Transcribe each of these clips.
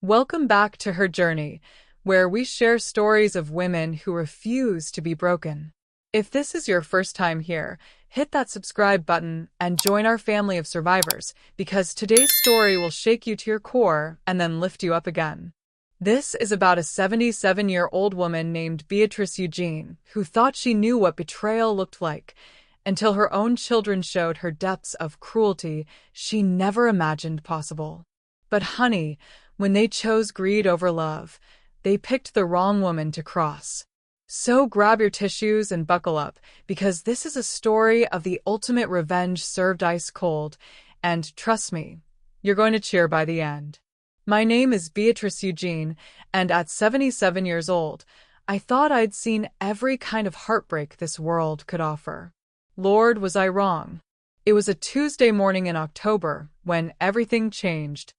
Welcome back to Her Journey, where we share stories of women who refuse to be broken. If this is your first time here, hit that subscribe button and join our family of survivors, because today's story will shake you to your core and then lift you up again. This is about a 77-year-old woman named Beatrice Eugene, who thought she knew what betrayal looked like, until her own children showed her depths of cruelty she never imagined possible. But honey, when they chose greed over love, they picked the wrong woman to cross. So grab your tissues and buckle up, because this is a story of the ultimate revenge served ice cold, and trust me, you're going to cheer by the end. My name is Beatrice Eugene, and at 77 years old, I thought I'd seen every kind of heartbreak this world could offer. Lord, was I wrong. It was a Tuesday morning in October when everything changed.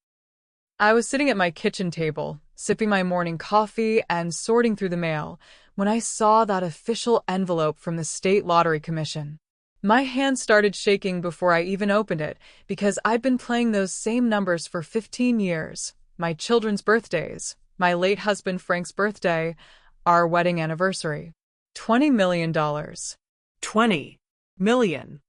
I was sitting at my kitchen table, sipping my morning coffee and sorting through the mail, when I saw that official envelope from the State Lottery Commission. My hand started shaking before I even opened it, because I'd been playing those same numbers for 15 years. My children's birthdays, my late husband Frank's birthday, our wedding anniversary. $20 million. $20 million.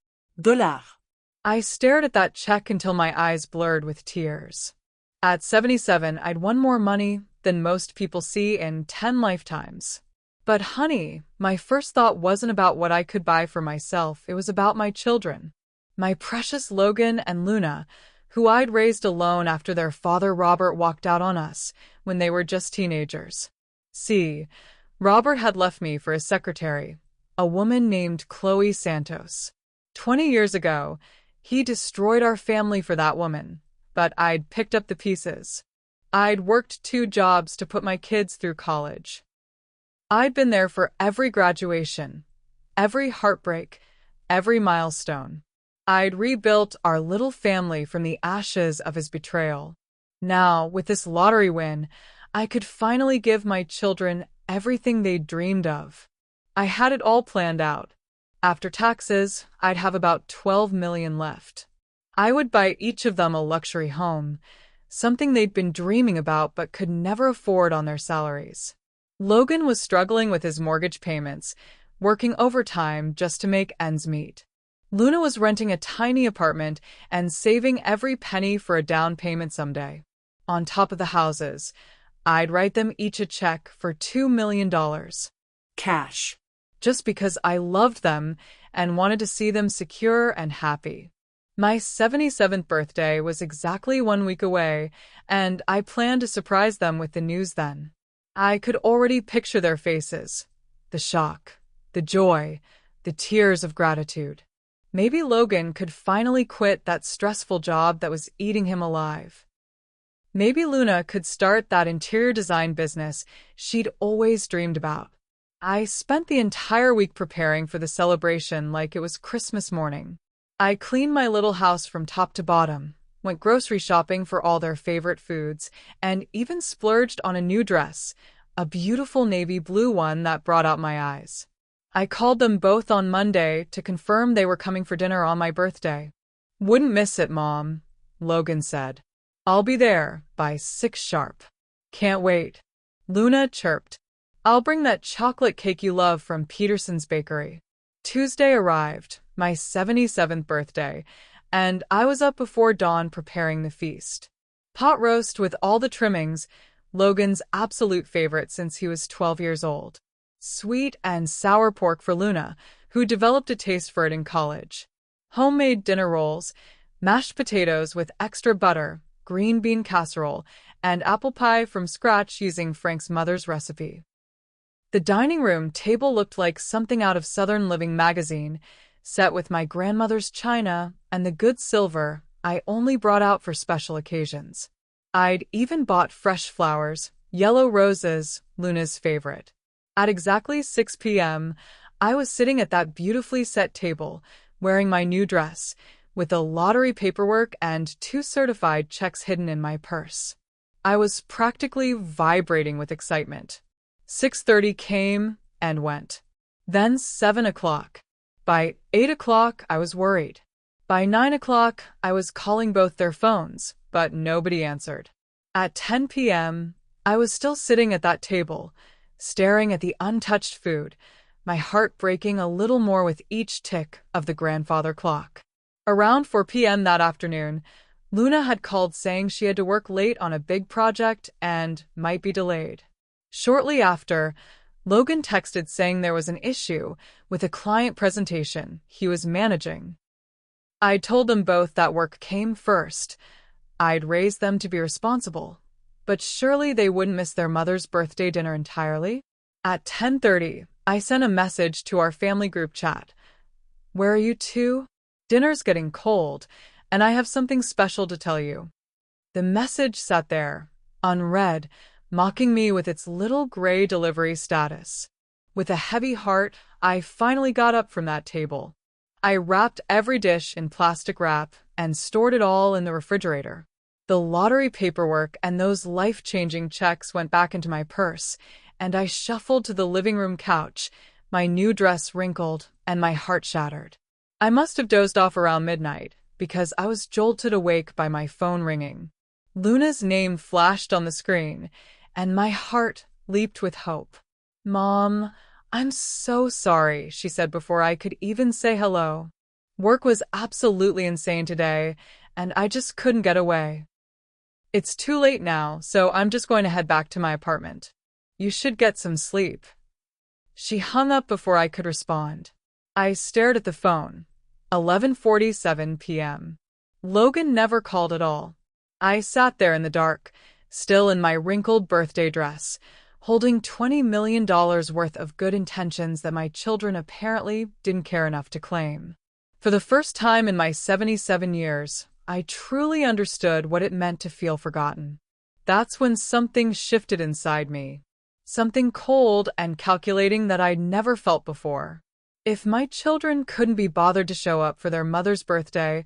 I stared at that check until my eyes blurred with tears. At 77, I'd won more money than most people see in 10 lifetimes. But honey, my first thought wasn't about what I could buy for myself, it was about my children. My precious Logan and Luna, who I'd raised alone after their father Robert walked out on us when they were just teenagers. See, Robert had left me for his secretary, a woman named Chloe Santos. 20 years ago, he destroyed our family for that woman, but I'd picked up the pieces. I'd worked 2 jobs to put my kids through college. I'd been there for every graduation, every heartbreak, every milestone. I'd rebuilt our little family from the ashes of his betrayal. Now, with this lottery win, I could finally give my children everything they'd dreamed of. I had it all planned out. After taxes, I'd have about $12 million left. I would buy each of them a luxury home, something they'd been dreaming about but could never afford on their salaries. Logan was struggling with his mortgage payments, working overtime just to make ends meet. Luna was renting a tiny apartment and saving every penny for a down payment someday. On top of the houses, I'd write them each a check for $2 million. Cash. Just because I loved them and wanted to see them secure and happy. My 77th birthday was exactly 1 week away, and I planned to surprise them with the news then. I could already picture their faces. The shock, the joy, the tears of gratitude. Maybe Logan could finally quit that stressful job that was eating him alive. Maybe Luna could start that interior design business she'd always dreamed about. I spent the entire week preparing for the celebration like it was Christmas morning. I cleaned my little house from top to bottom, went grocery shopping for all their favorite foods, and even splurged on a new dress, a beautiful navy blue one that brought out my eyes. I called them both on Monday to confirm they were coming for dinner on my birthday. "Wouldn't miss it, Mom," Logan said. "I'll be there by 6 sharp." "Can't wait," Luna chirped. "I'll bring that chocolate cake you love from Peterson's Bakery." Tuesday arrived, my 77th birthday, and I was up before dawn preparing the feast. Pot roast with all the trimmings, Logan's absolute favorite since he was 12 years old. Sweet and sour pork for Luna, who developed a taste for it in college. Homemade dinner rolls, mashed potatoes with extra butter, green bean casserole, and apple pie from scratch using Frank's mother's recipe. The dining room table looked like something out of Southern Living magazine, set with my grandmother's china and the good silver I only brought out for special occasions. I'd even bought fresh flowers, yellow roses, Luna's favorite. At exactly 6 p.m., I was sitting at that beautifully set table, wearing my new dress, with the lottery paperwork and 2 certified checks hidden in my purse. I was practically vibrating with excitement. 6:30 came and went. Then 7 o'clock. By 8 o'clock, I was worried. By 9 o'clock, I was calling both their phones, but nobody answered. At 10 p.m., I was still sitting at that table, staring at the untouched food, my heart breaking a little more with each tick of the grandfather clock. Around 4 p.m. that afternoon, Luna had called saying she had to work late on a big project and might be delayed. Shortly after, Logan texted saying there was an issue with a client presentation he was managing. I told them both that work came first. I'd raised them to be responsible, but surely they wouldn't miss their mother's birthday dinner entirely? At 10:30, I sent a message to our family group chat. Where are you two? Dinner's getting cold, and I have something special to tell you. The message sat there, unread, mocking me with its little gray delivery status. With a heavy heart, I finally got up from that table. I wrapped every dish in plastic wrap and stored it all in the refrigerator. The lottery paperwork and those life-changing checks went back into my purse, and I shuffled to the living room couch, my new dress wrinkled and my heart shattered. I must have dozed off around midnight, because I was jolted awake by my phone ringing. Luna's name flashed on the screen, and my heart leaped with hope. "Mom, I'm so sorry," she said before I could even say hello. "Work was absolutely insane today, and I just couldn't get away. It's too late now, so I'm just going to head back to my apartment. You should get some sleep." She hung up before I could respond. I stared at the phone. 11:47 p.m. Logan never called at all. I sat there in the dark, still in my wrinkled birthday dress, holding $20 million worth of good intentions that my children apparently didn't care enough to claim. For the first time in my 77 years, I truly understood what it meant to feel forgotten. That's when something shifted inside me. Something cold and calculating that I'd never felt before. If my children couldn't be bothered to show up for their mother's birthday,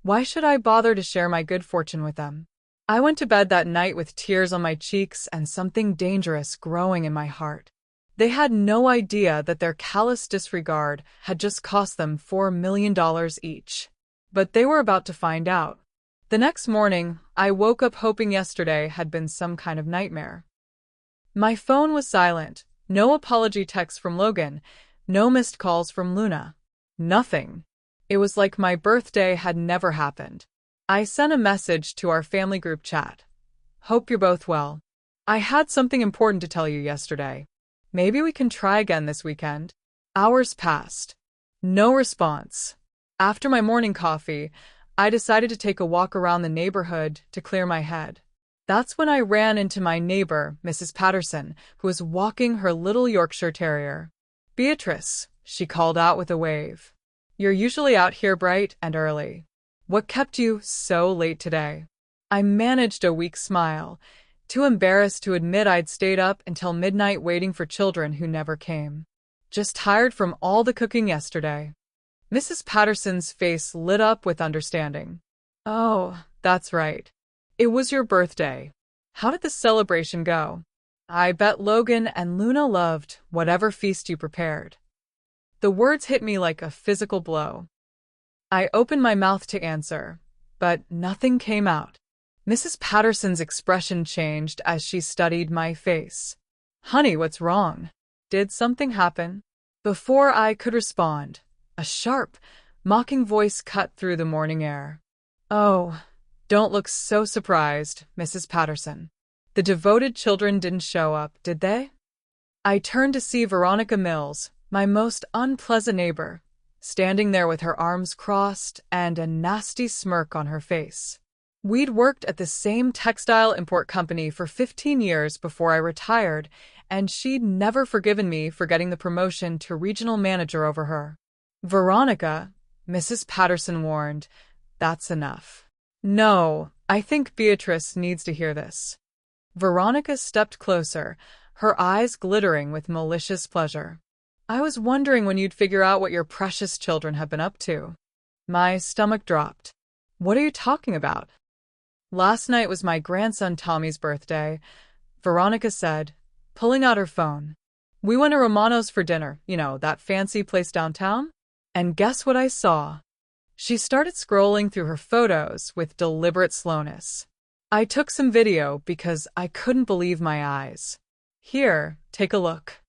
why should I bother to share my good fortune with them? I went to bed that night with tears on my cheeks and something dangerous growing in my heart. They had no idea that their callous disregard had just cost them $4 million each. But they were about to find out. The next morning, I woke up hoping yesterday had been some kind of nightmare. My phone was silent, no apology texts from Logan, no missed calls from Luna. Nothing. It was like my birthday had never happened. I sent a message to our family group chat. "Hope you're both well. I had something important to tell you yesterday. Maybe we can try again this weekend." Hours passed. No response. After my morning coffee, I decided to take a walk around the neighborhood to clear my head. That's when I ran into my neighbor, Mrs. Patterson, who was walking her little Yorkshire Terrier. "Beatrice," she called out with a wave. "You're usually out here bright and early. What kept you so late today?" I managed a weak smile, too embarrassed to admit I'd stayed up until midnight waiting for children who never came. "Just tired from all the cooking yesterday." Mrs. Patterson's face lit up with understanding. "Oh, that's right. It was your birthday. How did the celebration go? I bet Logan and Luna loved whatever feast you prepared." The words hit me like a physical blow. I opened my mouth to answer, but nothing came out. Mrs. Patterson's expression changed as she studied my face. "Honey, what's wrong? Did something happen?" Before I could respond, a sharp, mocking voice cut through the morning air. "Oh, don't look so surprised, Mrs. Patterson. The devoted children didn't show up, did they?" I turned to see Veronica Mills, my most unpleasant neighbor, standing there with her arms crossed and a nasty smirk on her face. We'd worked at the same textile import company for 15 years before I retired, and she'd never forgiven me for getting the promotion to regional manager over her. "Veronica," Mrs. Patterson warned, "that's enough." "No, I think Beatrice needs to hear this." Veronica stepped closer, her eyes glittering with malicious pleasure. "I was wondering when you'd figure out what your precious children have been up to." My stomach dropped. "What are you talking about?" "Last night was my grandson Tommy's birthday," Veronica said, pulling out her phone. "We went to Romano's for dinner, that fancy place downtown. And guess what I saw?" She started scrolling through her photos with deliberate slowness. I took some video because I couldn't believe my eyes. Here, take a look.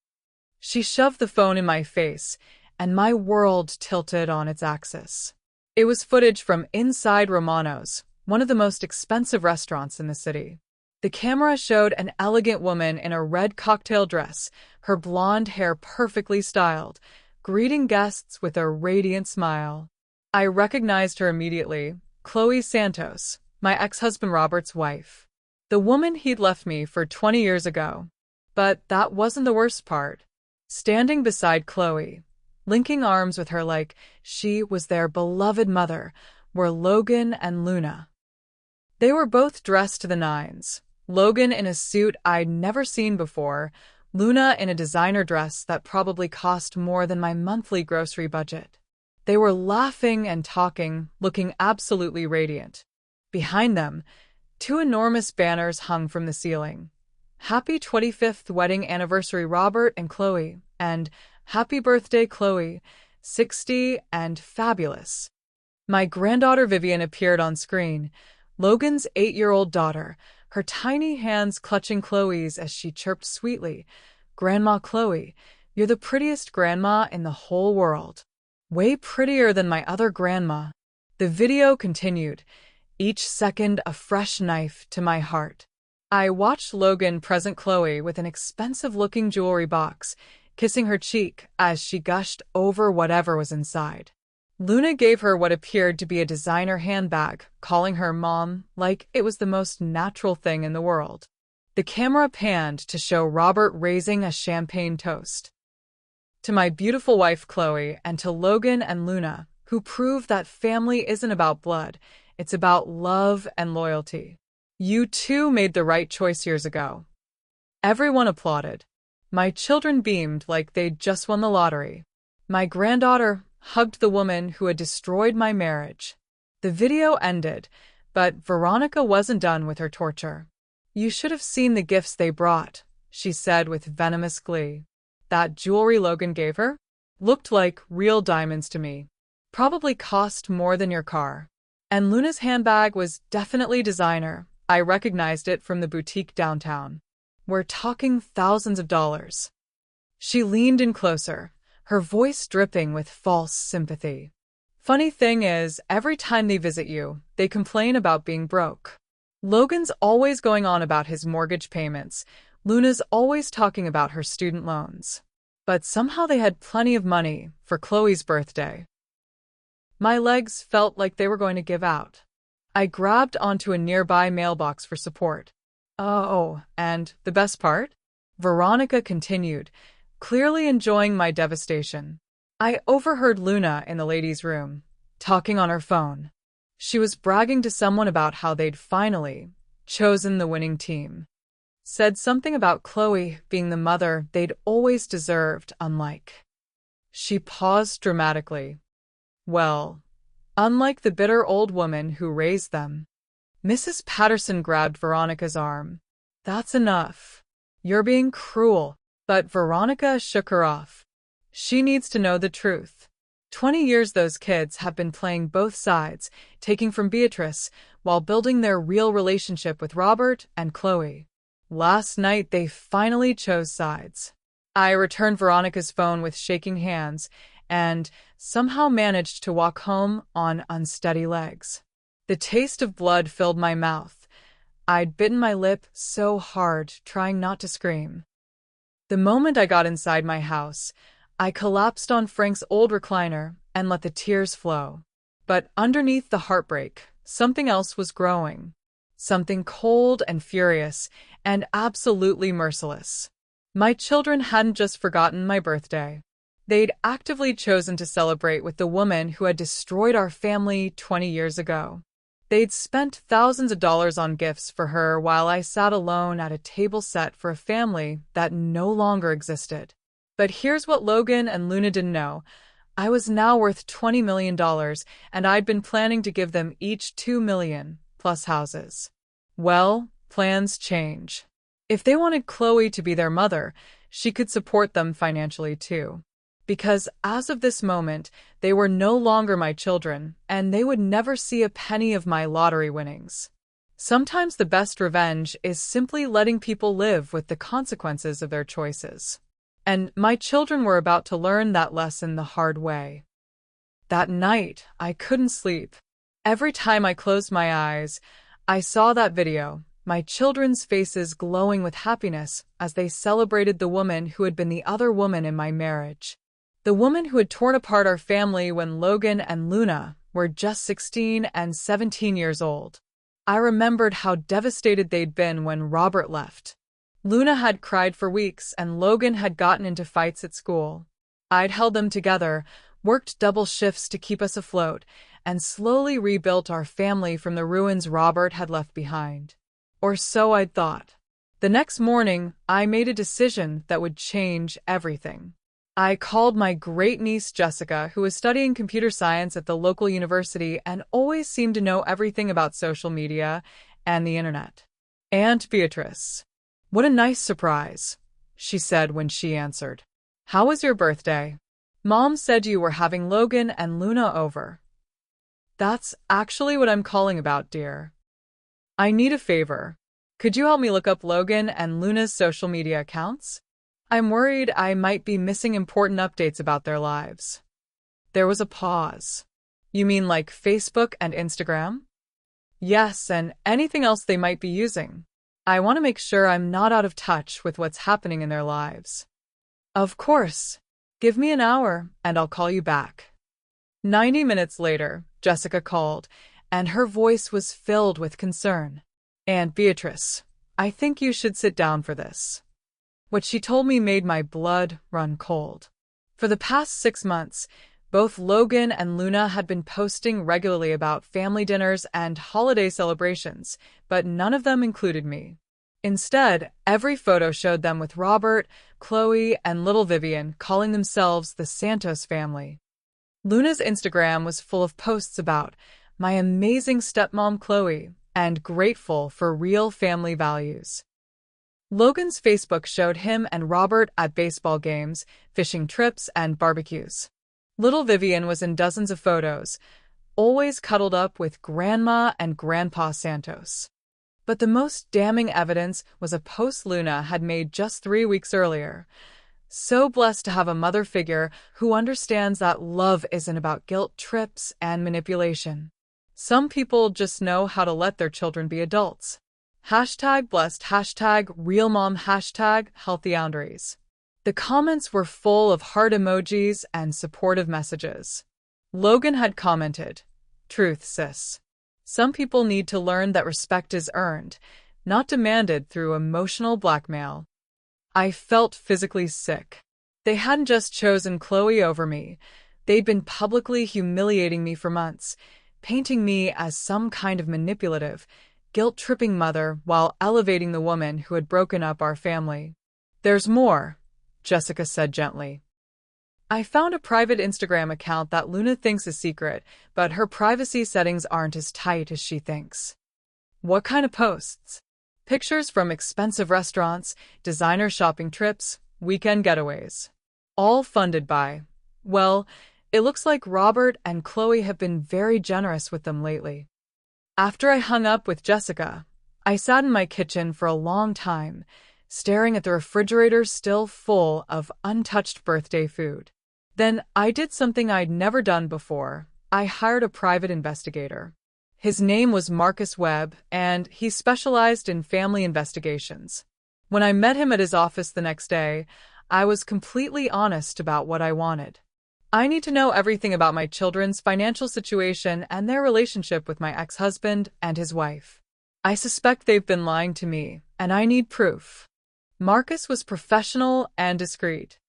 She shoved the phone in my face, and my world tilted on its axis. It was footage from inside Romano's, one of the most expensive restaurants in the city. The camera showed an elegant woman in a red cocktail dress, her blonde hair perfectly styled, greeting guests with a radiant smile. I recognized her immediately, Chloe Santos, my ex-husband Robert's wife. The woman he'd left me for 20 years ago. But that wasn't the worst part. Standing beside Chloe, linking arms with her like she was their beloved mother, were Logan and Luna. They were both dressed to the nines, Logan in a suit I'd never seen before, Luna in a designer dress that probably cost more than my monthly grocery budget. They were laughing and talking, looking absolutely radiant. Behind them, two enormous banners hung from the ceiling. Happy 25th wedding anniversary Robert and Chloe, and Happy birthday Chloe, 60 and fabulous. My granddaughter Vivian appeared on screen, Logan's 8-year-old daughter, her tiny hands clutching Chloe's as she chirped sweetly, "Grandma Chloe, you're the prettiest grandma in the whole world. Way prettier than my other grandma." The video continued, each second a fresh knife to my heart. I watched Logan present Chloe with an expensive-looking jewelry box, kissing her cheek as she gushed over whatever was inside. Luna gave her what appeared to be a designer handbag, calling her mom like it was the most natural thing in the world. The camera panned to show Robert raising a champagne toast. To my beautiful wife Chloe and to Logan and Luna, who proved that family isn't about blood, it's about love and loyalty. You too made the right choice years ago. Everyone applauded. My children beamed like they'd just won the lottery. My granddaughter hugged the woman who had destroyed my marriage. The video ended, but Veronica wasn't done with her torture. "You should have seen the gifts they brought," she said with venomous glee. "That jewelry Logan gave her looked like real diamonds to me. Probably cost more than your car. And Luna's handbag was definitely designer. I recognized it from the boutique downtown. We're talking thousands of dollars." She leaned in closer, her voice dripping with false sympathy. "Funny thing is, every time they visit you, they complain about being broke. Logan's always going on about his mortgage payments. Luna's always talking about her student loans. But somehow they had plenty of money for Chloe's birthday." My legs felt like they were going to give out. I grabbed onto a nearby mailbox for support. "Oh, and the best part?" Veronica continued, clearly enjoying my devastation. "I overheard Luna in the ladies' room, talking on her phone. She was bragging to someone about how they'd finally chosen the winning team. Said something about Chloe being the mother they'd always deserved, unlike." She paused dramatically. "Well, unlike the bitter old woman who raised them." Mrs. Patterson grabbed Veronica's arm. "That's enough. You're being cruel." But Veronica shook her off. "She needs to know the truth. 20 years those kids have been playing both sides, taking from Beatrice, while building their real relationship with Robert and Chloe. Last night they finally chose sides." I returned Veronica's phone with shaking hands, and somehow managed to walk home on unsteady legs. The taste of blood filled my mouth. I'd bitten my lip so hard, trying not to scream. The moment I got inside my house, I collapsed on Frank's old recliner and let the tears flow. But underneath the heartbreak, something else was growing. Something cold and furious, and absolutely merciless. My children hadn't just forgotten my birthday. They'd actively chosen to celebrate with the woman who had destroyed our family 20 years ago. They'd spent thousands of dollars on gifts for her while I sat alone at a table set for a family that no longer existed. But here's what Logan and Luna didn't know. I was now worth $20 million, and I'd been planning to give them each $2 million, plus houses. Well, plans change. If they wanted Chloe to be their mother, she could support them financially too. Because as of this moment, they were no longer my children, and they would never see a penny of my lottery winnings. Sometimes the best revenge is simply letting people live with the consequences of their choices. And my children were about to learn that lesson the hard way. That night, I couldn't sleep. Every time I closed my eyes, I saw that video, my children's faces glowing with happiness as they celebrated the woman who had been the other woman in my marriage. The woman who had torn apart our family when Logan and Luna were just 16 and 17 years old. I remembered how devastated they'd been when Robert left. Luna had cried for weeks and Logan had gotten into fights at school. I'd held them together, worked double shifts to keep us afloat, and slowly rebuilt our family from the ruins Robert had left behind. Or so I'd thought. The next morning, I made a decision that would change everything. I called my great-niece Jessica, who was studying computer science at the local university and always seemed to know everything about social media and the internet. "Aunt Beatrice, what a nice surprise," she said when she answered. "How was your birthday? Mom said you were having Logan and Luna over." "That's actually what I'm calling about, dear. I need a favor. Could you help me look up Logan and Luna's social media accounts? I'm worried I might be missing important updates about their lives." There was a pause. "You mean like Facebook and Instagram?" "Yes, and anything else they might be using. I want to make sure I'm not out of touch with what's happening in their lives." "Of course. Give me an hour, and I'll call you back." 90 minutes later, Jessica called, and her voice was filled with concern. "Aunt Beatrice, I think you should sit down for this." What she told me made my blood run cold. For the past 6 months, both Logan and Luna had been posting regularly about family dinners and holiday celebrations, but none of them included me. Instead, every photo showed them with Robert, Chloe, and little Vivian, calling themselves the Santos family. Luna's Instagram was full of posts about my amazing stepmom Chloe and grateful for real family values. Logan's Facebook showed him and Robert at baseball games, fishing trips, and barbecues. Little Vivian was in dozens of photos, always cuddled up with Grandma and Grandpa Santos. But the most damning evidence was a post Luna had made just 3 weeks earlier. "So blessed to have a mother figure who understands that love isn't about guilt trips and manipulation. Some people just know how to let their children be adults. #blessed, #realmom, #healthyboundaries." The comments were full of heart emojis and supportive messages. Logan had commented, "Truth, sis. Some people need to learn that respect is earned, not demanded through emotional blackmail." I felt physically sick. They hadn't just chosen Chloe over me. They'd been publicly humiliating me for months, painting me as some kind of manipulative, guilt-tripping mother while elevating the woman who had broken up our family. "There's more," Jessica said gently. "I found a private Instagram account that Luna thinks is secret, but her privacy settings aren't as tight as she thinks." "What kind of posts?" "Pictures from expensive restaurants, designer shopping trips, weekend getaways. All funded by, well, it looks like Robert and Chloe have been very generous with them lately." After I hung up with Jessica, I sat in my kitchen for a long time, staring at the refrigerator still full of untouched birthday food. Then I did something I'd never done before. I hired a private investigator. His name was Marcus Webb, and he specialized in family investigations. When I met him at his office the next day, I was completely honest about what I wanted. "I need to know everything about my children's financial situation and their relationship with my ex-husband and his wife. I suspect they've been lying to me, and I need proof." Marcus was professional and discreet.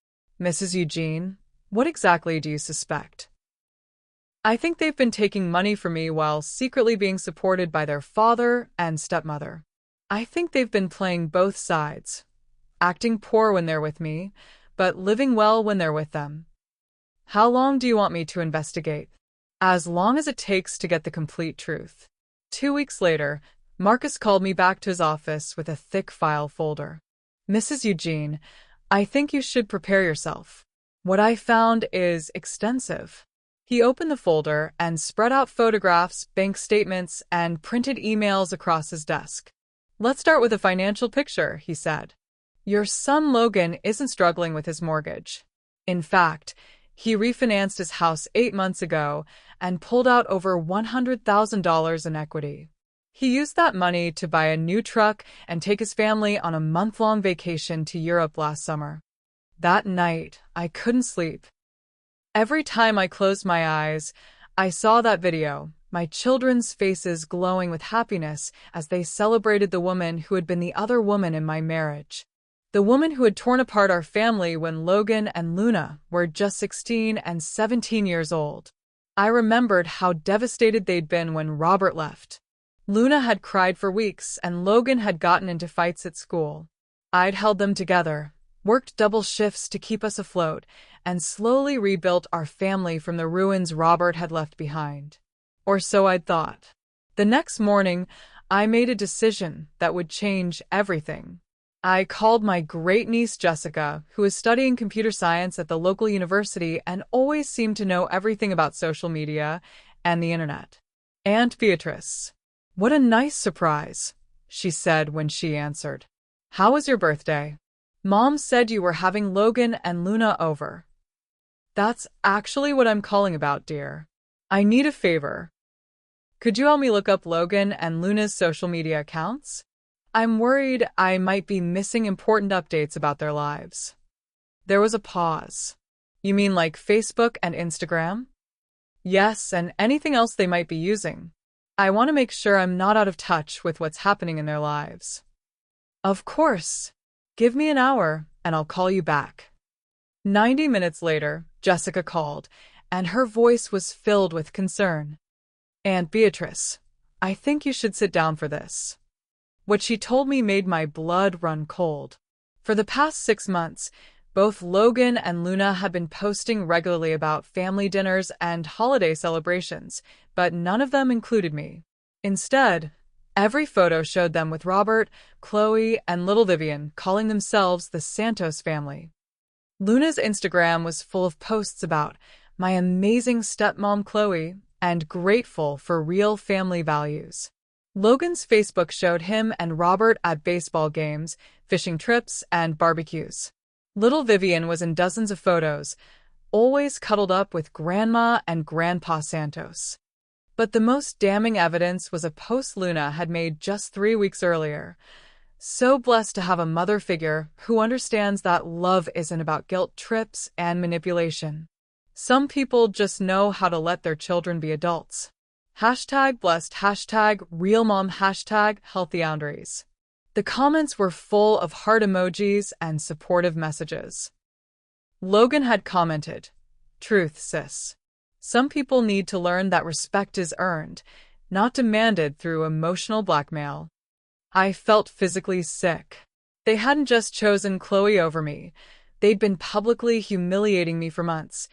"Mrs. Eugene, what exactly do you suspect?" "I think they've been taking money from me while secretly being supported by their father and stepmother. I think they've been playing both sides, acting poor when they're with me, but living well when they're with them." "How long do you want me to investigate?" "As long as it takes to get the complete truth." 2 weeks later, Marcus called me back to his office with a thick file folder. "Mrs. Eugene, I think you should prepare yourself. What I found is extensive. He opened the folder and spread out photographs, bank statements, and printed emails across his desk. "Let's start with a financial picture," he said. "Your son Logan isn't struggling with his mortgage. In fact, he refinanced his house 8 months ago and pulled out over $100,000 in equity. He used that money to buy a new truck and take his family on a month-long vacation to Europe last summer." That night, I couldn't sleep. Every time I closed my eyes, I saw that video, my children's faces glowing with happiness as they celebrated the woman who had been the other woman in my marriage. The woman who had torn apart our family when Logan and Luna were just 16 and 17 years old. I remembered how devastated they'd been when Robert left. Luna had cried for weeks, and Logan had gotten into fights at school. I'd held them together, worked double shifts to keep us afloat, and slowly rebuilt our family from the ruins Robert had left behind. Or so I'd thought. The next morning, I made a decision that would change everything. I called my great-niece Jessica, who is studying computer science at the local university and always seemed to know everything about social media and the internet. "Aunt Beatrice, what a nice surprise," she said when she answered. "How was your birthday? Mom said you were having Logan and Luna over." "That's actually what I'm calling about, dear. I need a favor. Could you help me look up Logan and Luna's social media accounts? I'm worried I might be missing important updates about their lives." There was a pause. "You mean like Facebook and Instagram?" "Yes, and anything else they might be using. I want to make sure I'm not out of touch with what's happening in their lives." "Of course. Give me an hour, and I'll call you back." 90 minutes later, Jessica called, and her voice was filled with concern. "Aunt Beatrice, I think you should sit down for this." What she told me made my blood run cold. For the past 6 months, both Logan and Luna had been posting regularly about family dinners and holiday celebrations, but none of them included me. Instead, every photo showed them with Robert, Chloe, and little Vivian, calling themselves the Santos family. Luna's Instagram was full of posts about "my amazing stepmom Chloe" and "grateful for real family values." Logan's Facebook showed him and Robert at baseball games, fishing trips, and barbecues. Little Vivian was in dozens of photos, always cuddled up with Grandma and Grandpa Santos. But the most damning evidence was a post Luna had made just 3 weeks earlier. "So blessed to have a mother figure who understands that love isn't about guilt trips and manipulation. Some people just know how to let their children be adults. #blessed, #realmom, #healthyboundaries." The comments were full of heart emojis and supportive messages. Logan had commented, "Truth, sis. Some people need to learn that respect is earned, not demanded through emotional blackmail." I felt physically sick. They hadn't just chosen Chloe over me. They'd been publicly humiliating me for months,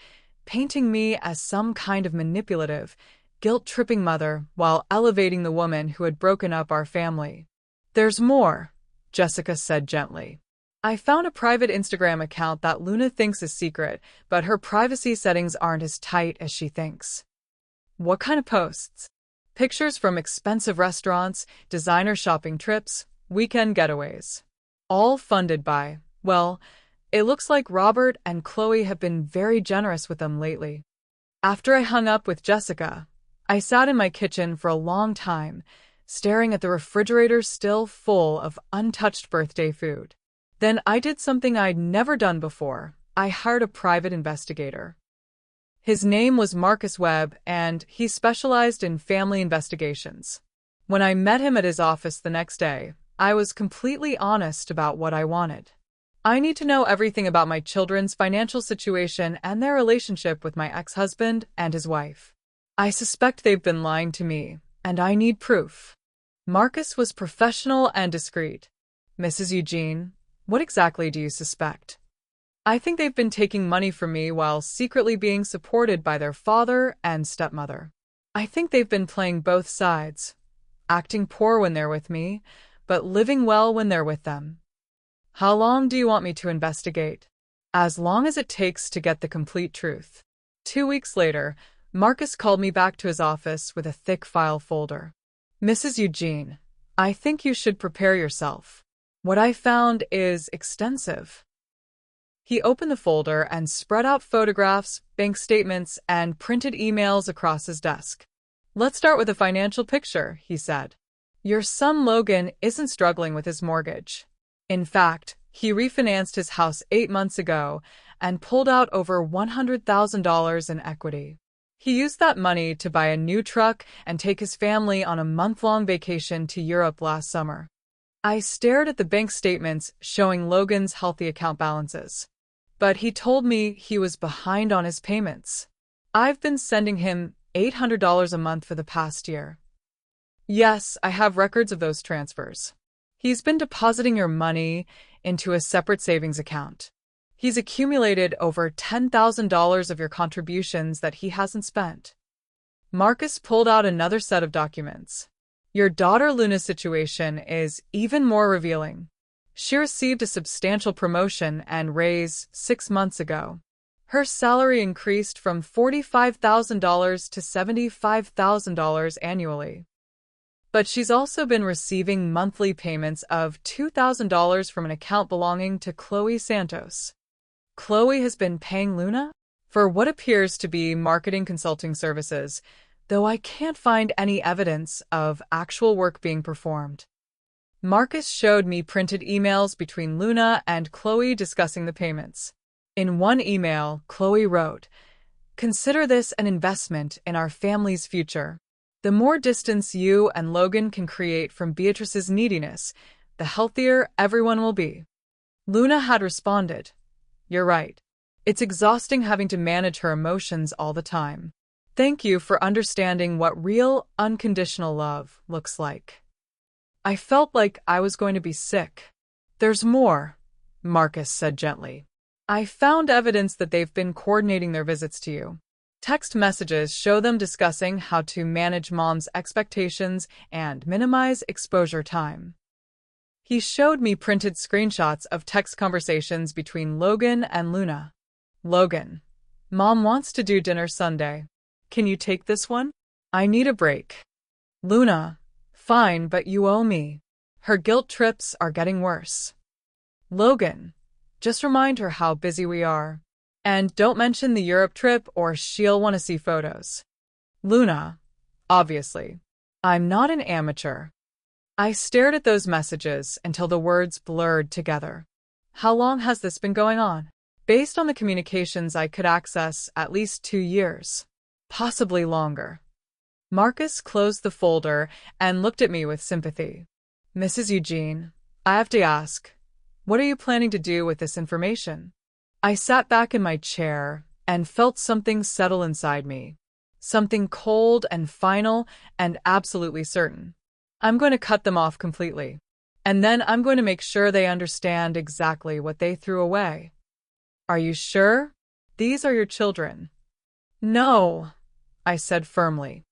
painting me as some kind of manipulative, guilt-tripping mother while elevating the woman who had broken up our family. "There's more," Jessica said gently. "I found a private Instagram account that Luna thinks is secret, but her privacy settings aren't as tight as she thinks." "What kind of posts?" "Pictures from expensive restaurants, designer shopping trips, weekend getaways. All funded by, well, it looks like Robert and Chloe have been very generous with them lately." After I hung up with Jessica, I sat in my kitchen for a long time, staring at the refrigerator still full of untouched birthday food. Then I did something I'd never done before. I hired a private investigator. His name was Marcus Webb, and he specialized in family investigations. When I met him at his office the next day, I was completely honest about what I wanted. "I need to know everything about my children's financial situation and their relationship with my ex-husband and his wife. I suspect they've been lying to me, and I need proof." Marcus was professional and discreet. "Mrs. Eugene, what exactly do you suspect?" "I think they've been taking money from me while secretly being supported by their father and stepmother. I think they've been playing both sides, acting poor when they're with me, but living well when they're with them." "How long do you want me to investigate?" "As long as it takes to get the complete truth." 2 weeks later, Marcus called me back to his office with a thick file folder. Mrs. Eugene, I think you should prepare yourself. What I found is extensive. He opened the folder and spread out photographs, bank statements, and printed emails across his desk. Let's start with a financial picture, he said. Your son Logan isn't struggling with his mortgage. In fact, he refinanced his house 8 months ago and pulled out over $100,000 in equity. He used that money to buy a new truck and take his family on a month-long vacation to Europe last summer. I stared at the bank statements showing Logan's healthy account balances. But he told me he was behind on his payments. I've been sending him $800 a month for the past year. Yes, I have records of those transfers. He's been depositing your money into a separate savings account. He's accumulated over $10,000 of your contributions that he hasn't spent. Marcus pulled out another set of documents. Your daughter Luna's situation is even more revealing. She received a substantial promotion and raise 6 months ago. Her salary increased from $45,000 to $75,000 annually. But she's also been receiving monthly payments of $2,000 from an account belonging to Chloe Santos. Chloe has been paying Luna for what appears to be marketing consulting services, though I can't find any evidence of actual work being performed. Marcus showed me printed emails between Luna and Chloe discussing the payments. In one email, Chloe wrote, "Consider this an investment in our family's future. The more distance you and Logan can create from Beatrice's neediness, the healthier everyone will be." Luna had responded, "You're right. It's exhausting having to manage her emotions all the time. Thank you for understanding what real, unconditional love looks like." I felt like I was going to be sick. "There's more," Marcus said gently. "I found evidence that they've been coordinating their visits to you. Text messages show them discussing how to manage mom's expectations and minimize exposure time." He showed me printed screenshots of text conversations between Logan and Luna. "Logan, Mom wants to do dinner Sunday. Can you take this one? I need a break." Luna, "Fine, but you owe me. Her guilt trips are getting worse." Logan, "Just remind her how busy we are. And don't mention the Europe trip or she'll want to see photos." Luna, "Obviously. I'm not an amateur." I stared at those messages until the words blurred together. How long has this been going on? Based on the communications I could access, at least 2 years. Possibly longer. Marcus closed the folder and looked at me with sympathy. "Mrs. Eugene, I have to ask, what are you planning to do with this information?" I sat back in my chair and felt something settle inside me. Something cold and final and absolutely certain. I'm going to cut them off completely. And then I'm going to make sure they understand exactly what they threw away. "Are you sure? These are your children." "No," I said firmly.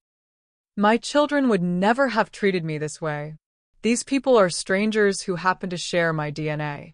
"My children would never have treated me this way. These people are strangers who happen to share my DNA."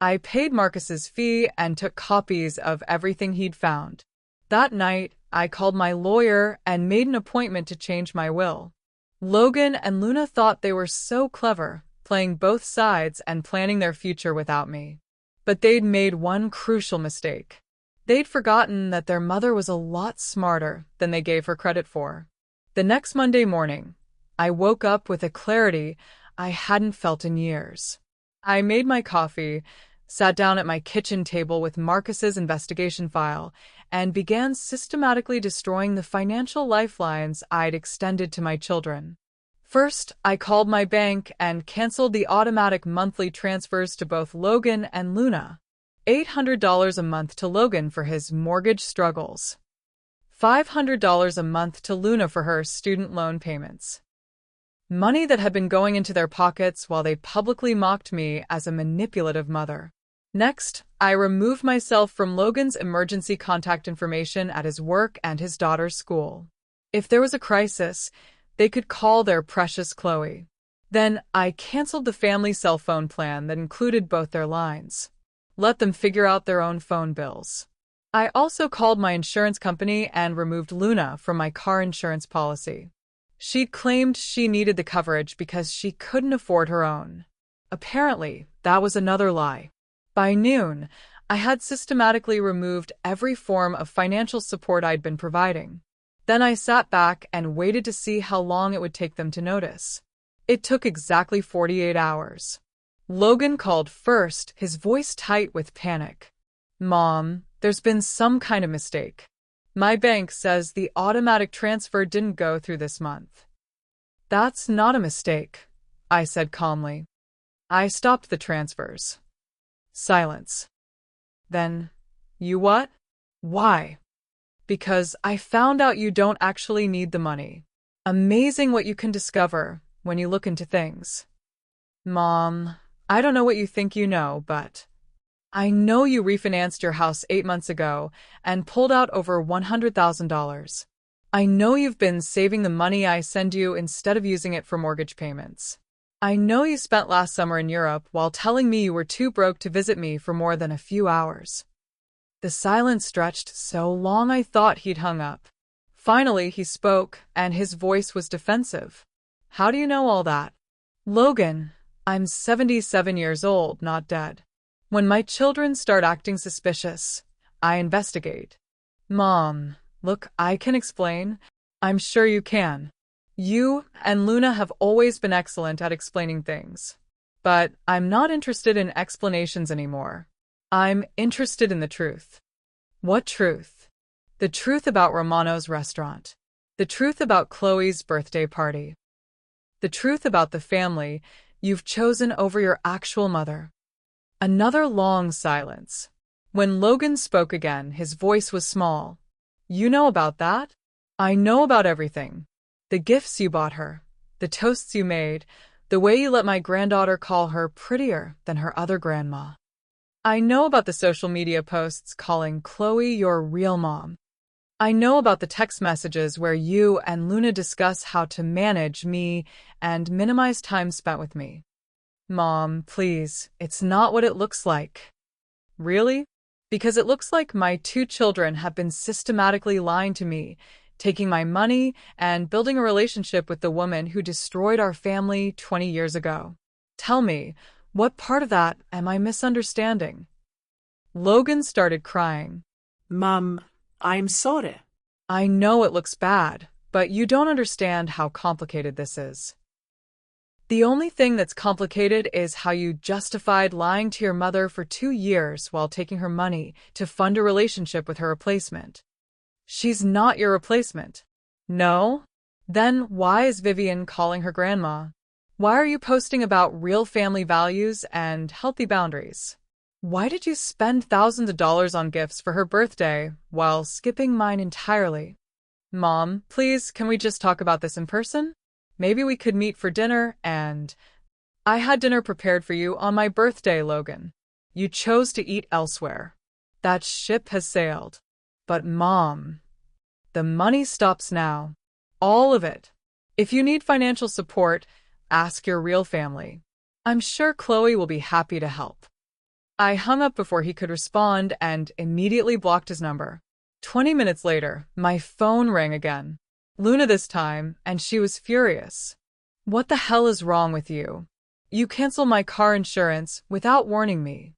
I paid Marcus's fee and took copies of everything he'd found. That night, I called my lawyer and made an appointment to change my will. Logan and Luna thought they were so clever, playing both sides and planning their future without me. But they'd made one crucial mistake. They'd forgotten that their mother was a lot smarter than they gave her credit for. The next Monday morning, I woke up with a clarity I hadn't felt in years. I made my coffee, sat down at my kitchen table with Marcus's investigation file, and began systematically destroying the financial lifelines I'd extended to my children. First, I called my bank and canceled the automatic monthly transfers to both Logan and Luna. $800 a month to Logan for his mortgage struggles. $500 a month to Luna for her student loan payments. Money that had been going into their pockets while they publicly mocked me as a manipulative mother. Next, I removed myself from Logan's emergency contact information at his work and his daughter's school. If there was a crisis, they could call their precious Chloe. Then I canceled the family cell phone plan that included both their lines. Let them figure out their own phone bills. I also called my insurance company and removed Luna from my car insurance policy. She claimed she needed the coverage because she couldn't afford her own. Apparently, that was another lie. By noon, I had systematically removed every form of financial support I'd been providing. Then I sat back and waited to see how long it would take them to notice. It took exactly 48 hours. Logan called first, his voice tight with panic. Mom, there's been some kind of mistake. My bank says the automatic transfer didn't go through this month. That's not a mistake, I said calmly. I stopped the transfers. Silence. Then, you what? Why? Because I found out you don't actually need the money. Amazing what you can discover when you look into things. Mom, I don't know what you think you know, but I know you refinanced your house 8 months ago and pulled out over $100,000. I know you've been saving the money I send you instead of using it for mortgage payments. I know you spent last summer in Europe while telling me you were too broke to visit me for more than a few hours. The silence stretched so long I thought he'd hung up. Finally, he spoke, and his voice was defensive. How do you know all that? Logan, I'm 77 years old, not dead. When my children start acting suspicious, I investigate. Mom, look, I can explain. I'm sure you can. You and Luna have always been excellent at explaining things. But I'm not interested in explanations anymore. I'm interested in the truth. What truth? The truth about Romano's restaurant. The truth about Chloe's birthday party. The truth about the family you've chosen over your actual mother. Another long silence. When Logan spoke again, his voice was small. You know about that? I know about everything. The gifts you bought her, the toasts you made, the way you let my granddaughter call her prettier than her other grandma. I know about the social media posts calling Chloe your real mom. I know about the text messages where you and Luna discuss how to manage me and minimize time spent with me. Mom, please, it's not what it looks like. Really? Because it looks like my 2 children have been systematically lying to me, taking my money and building a relationship with the woman who destroyed our family 20 years ago. Tell me, what part of that am I misunderstanding? Logan started crying. Mom, I'm sorry. I know it looks bad, but you don't understand how complicated this is. The only thing that's complicated is how you justified lying to your mother for 2 years while taking her money to fund a relationship with her replacement. She's not your replacement. No? Then why is Vivian calling her grandma? Why are you posting about real family values and healthy boundaries? Why did you spend thousands of dollars on gifts for her birthday while skipping mine entirely? Mom, please, can we just talk about this in person? Maybe we could meet for dinner and... I had dinner prepared for you on my birthday, Logan. You chose to eat elsewhere. That ship has sailed. But Mom, the money stops now. All of it. If you need financial support, ask your real family. I'm sure Chloe will be happy to help. I hung up before he could respond and immediately blocked his number. 20 minutes later, my phone rang again. Luna this time, and she was furious. What the hell is wrong with you? You canceled my car insurance without warning me.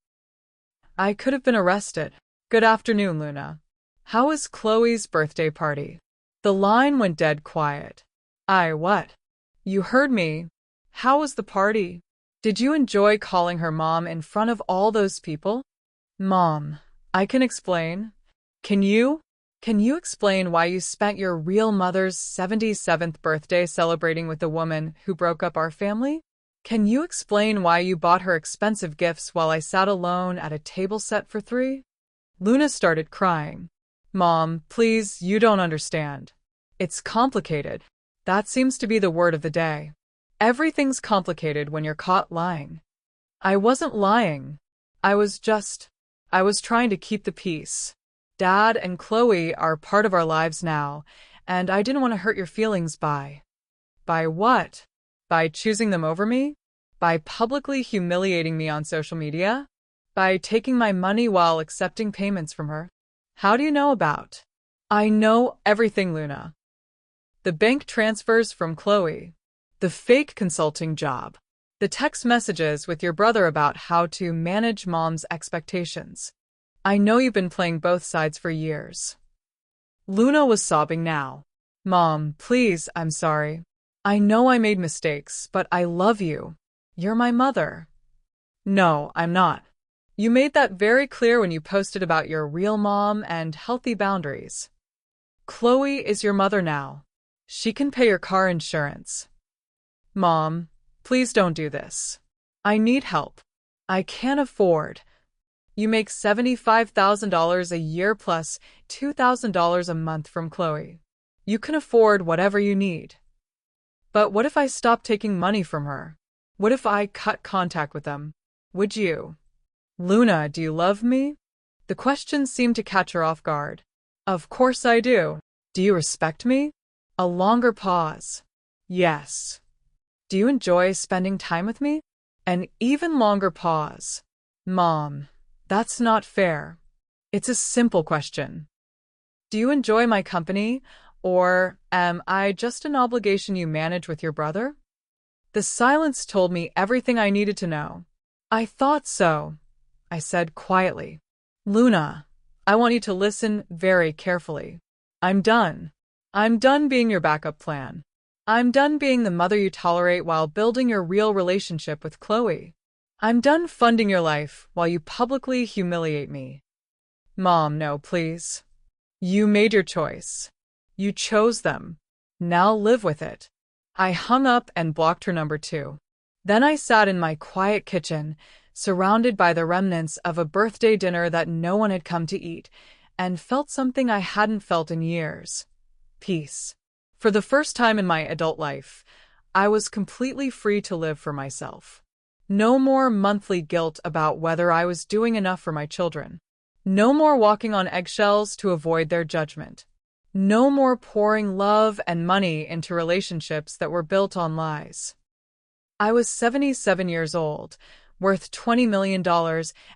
I could have been arrested. Good afternoon, Luna. How was Chloe's birthday party? The line went dead quiet. What? You heard me. How was the party? Did you enjoy calling her mom in front of all those people? Mom, I can explain. Can you? Can you explain why you spent your real mother's 77th birthday celebrating with the woman who broke up our family? Can you explain why you bought her expensive gifts while I sat alone at a table set for 3? Luna started crying. Mom, please, you don't understand. It's complicated. That seems to be the word of the day. Everything's complicated when you're caught lying. I wasn't lying. I was trying to keep the peace. Dad and Chloe are part of our lives now, and I didn't want to hurt your feelings by what? By choosing them over me? By publicly humiliating me on social media? By taking my money while accepting payments from her? How do you know about? I know everything, Luna. The bank transfers from Chloe, the fake consulting job, the text messages with your brother about how to manage mom's expectations. I know you've been playing both sides for years. Luna was sobbing now. Mom, please, I'm sorry. I know I made mistakes, but I love you. You're my mother. No, I'm not. You made that very clear when you posted about your real mom and healthy boundaries. Chloe is your mother now. She can pay your car insurance. Mom, please don't do this. I need help. I can't afford. You make $75,000 a year plus $2,000 a month from Chloe. You can afford whatever you need. But what if I stop taking money from her? What if I cut contact with them? Would you? Luna, do you love me? The question seemed to catch her off guard. Of course I do. Do you respect me? A longer pause. Yes. Do you enjoy spending time with me? An even longer pause. Mom, that's not fair. It's a simple question. Do you enjoy my company, or am I just an obligation you manage with your brother? The silence told me everything I needed to know. I thought so, I said quietly. Luna, I want you to listen very carefully. I'm done. I'm done being your backup plan. I'm done being the mother you tolerate while building your real relationship with Chloe. I'm done funding your life while you publicly humiliate me. Mom, no, please. You made your choice. You chose them. Now live with it. I hung up and blocked her number 2. Then I sat in my quiet kitchen, surrounded by the remnants of a birthday dinner that no one had come to eat, and felt something I hadn't felt in years. Peace. For the first time in my adult life, I was completely free to live for myself. No more monthly guilt about whether I was doing enough for my children. No more walking on eggshells to avoid their judgment. No more pouring love and money into relationships that were built on lies. I was 77 years old, worth $20 million,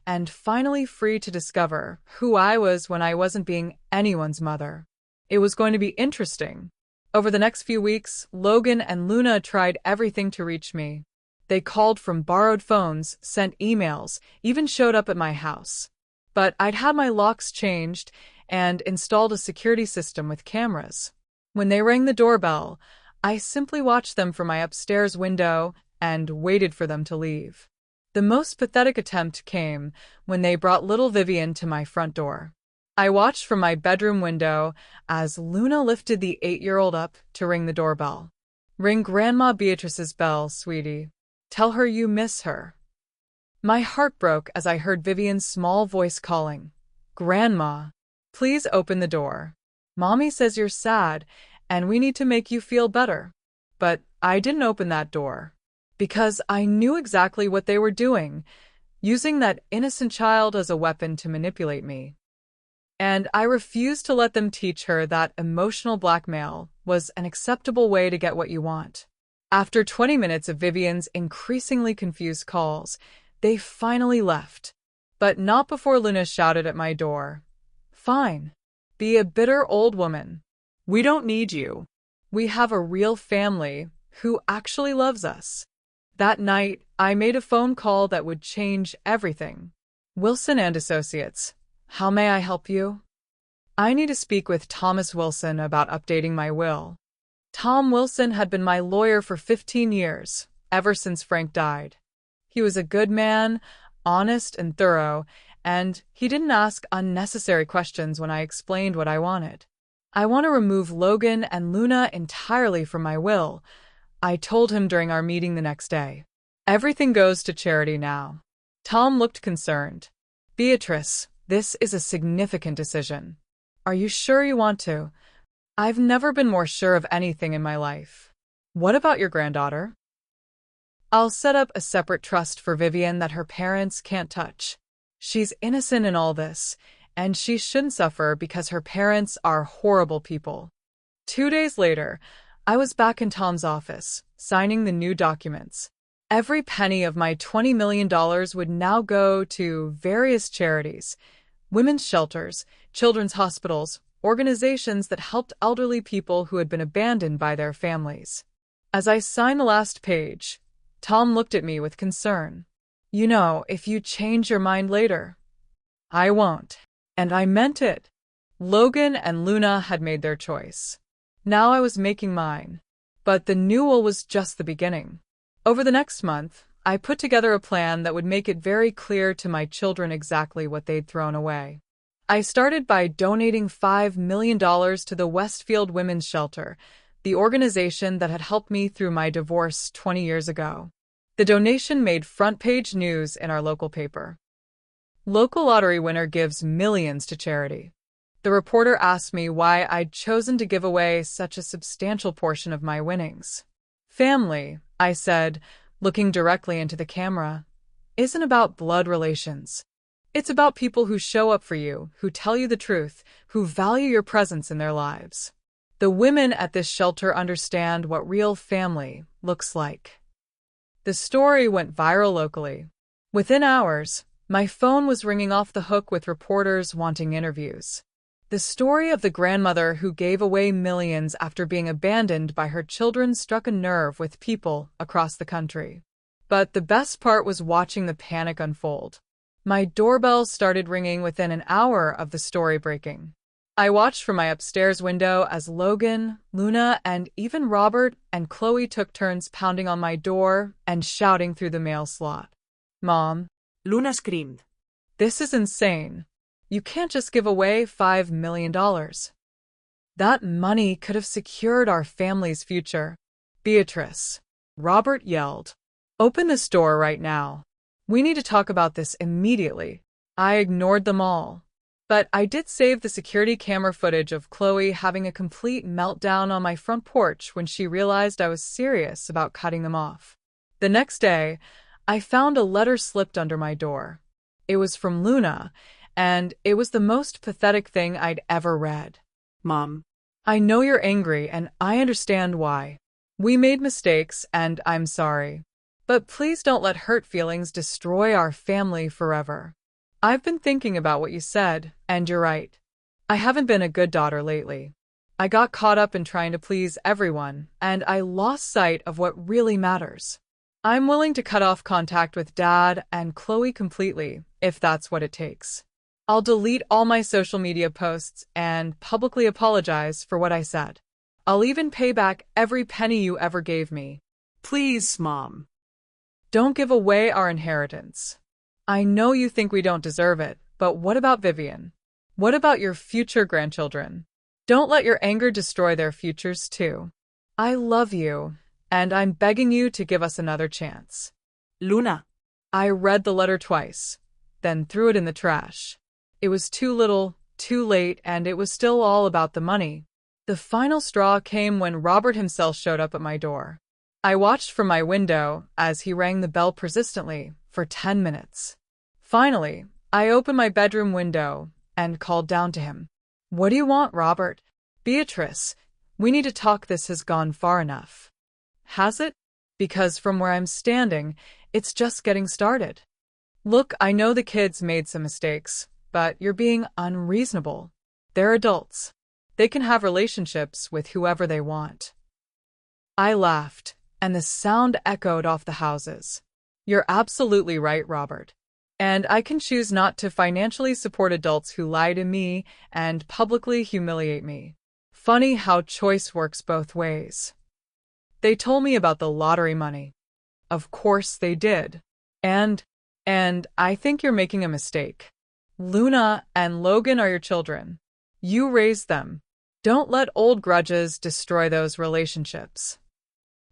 and finally free to discover who I was when I wasn't being anyone's mother. It was going to be interesting. Over the next few weeks, Logan and Luna tried everything to reach me. They called from borrowed phones, sent emails, even showed up at my house. But I'd had my locks changed and installed a security system with cameras. When they rang the doorbell, I simply watched them from my upstairs window and waited for them to leave. The most pathetic attempt came when they brought little Vivian to my front door. I watched from my bedroom window as Luna lifted the 8-year-old up to ring the doorbell. Ring Grandma Beatrice's bell, sweetie. Tell her you miss her. My heart broke as I heard Vivian's small voice calling, Grandma, please open the door. Mommy says you're sad and we need to make you feel better. But I didn't open that door because I knew exactly what they were doing, using that innocent child as a weapon to manipulate me. And I refused to let them teach her that emotional blackmail was an acceptable way to get what you want. After 20 minutes of Vivian's increasingly confused calls, they finally left. But not before Luna shouted at my door, Fine. Be a bitter old woman. We don't need you. We have a real family who actually loves us. That night, I made a phone call that would change everything. Wilson and Associates. How may I help you? I need to speak with Thomas Wilson about updating my will. Tom Wilson had been my lawyer for 15 years, ever since Frank died. He was a good man, honest and thorough, and he didn't ask unnecessary questions when I explained what I wanted. I want to remove Logan and Luna entirely from my will, I told him during our meeting the next day. Everything goes to charity now. Tom looked concerned. Beatrice, this is a significant decision. Are you sure you want to? I've never been more sure of anything in my life. What about your granddaughter? I'll set up a separate trust for Vivian that her parents can't touch. She's innocent in all this, and she shouldn't suffer because her parents are horrible people. 2 days later, I was back in Tom's office, signing the new documents. Every penny of my $20 million would now go to various charities, women's shelters, children's hospitals, organizations that helped elderly people who had been abandoned by their families. As I signed the last page, Tom looked at me with concern. "You know, if you change your mind later." "I won't." And I meant it. Logan and Luna had made their choice. Now I was making mine. But the renewal was just the beginning. Over the next month, I put together a plan that would make it very clear to my children exactly what they'd thrown away. I started by donating $5 million to the Westfield Women's Shelter, the organization that had helped me through my divorce 20 years ago. The donation made front-page news in our local paper. Local lottery winner gives millions to charity. The reporter asked me why I'd chosen to give away such a substantial portion of my winnings. "Family," I said, looking directly into the camera, "isn't about blood relations. It's about people who show up for you, who tell you the truth, who value your presence in their lives. The women at this shelter understand what real family looks like." The story went viral locally. Within hours, my phone was ringing off the hook with reporters wanting interviews. The story of the grandmother who gave away millions after being abandoned by her children struck a nerve with people across the country. But the best part was watching the panic unfold. My doorbell started ringing within an hour of the story breaking. I watched from my upstairs window as Logan, Luna, and even Robert and Chloe took turns pounding on my door and shouting through the mail slot. "Mom," Luna screamed. "this is insane. You can't just give away $5 million. That money could have secured our family's future." "Beatrice," Robert yelled, "open this door right now. We need to talk about this immediately." I ignored them all. But I did save the security camera footage of Chloe having a complete meltdown on my front porch when she realized I was serious about cutting them off. The next day, I found a letter slipped under my door. It was from Luna, and it was the most pathetic thing I'd ever read. "Mom, "I know you're angry, and I understand why. We made mistakes, and I'm sorry. But please don't let hurt feelings destroy our family forever. I've been thinking about what you said, and you're right. I haven't been a good daughter lately. I got caught up in trying to please everyone, and I lost sight of what really matters. I'm willing to cut off contact with Dad and Chloe completely, if that's what it takes. I'll delete all my social media posts and publicly apologize for what I said. I'll even pay back every penny you ever gave me. please, Mom." Don't give away our inheritance. I know you think we don't deserve it, but what about Vivian? What about your future grandchildren? Don't let your anger destroy their futures too. I love you, and I'm begging you to give us another chance." "Luna." I read the letter twice, then threw it in the trash. It was too little, too late, and it was still all about the money. The final straw came when Robert himself showed up at my door. I watched from my window as he rang the bell persistently for 10 minutes. Finally, I opened my bedroom window and called down to him. "What do you want, Robert?" "Beatrice, we need to talk. This has gone far enough." "Has it?" "Because from where I'm standing, it's just getting started. Look, I know the kids made some mistakes, but you're being unreasonable. They're adults. They can have relationships with whoever they want." I laughed, and the sound echoed off the houses. "You're absolutely right, Robert. And I can choose not to financially support adults who lie to me and publicly humiliate me. Funny how choice works both ways." They told me about the lottery money. Of course they did. And I think you're making a mistake. Luna and Logan are your children. You raised them. Don't let old grudges destroy those relationships.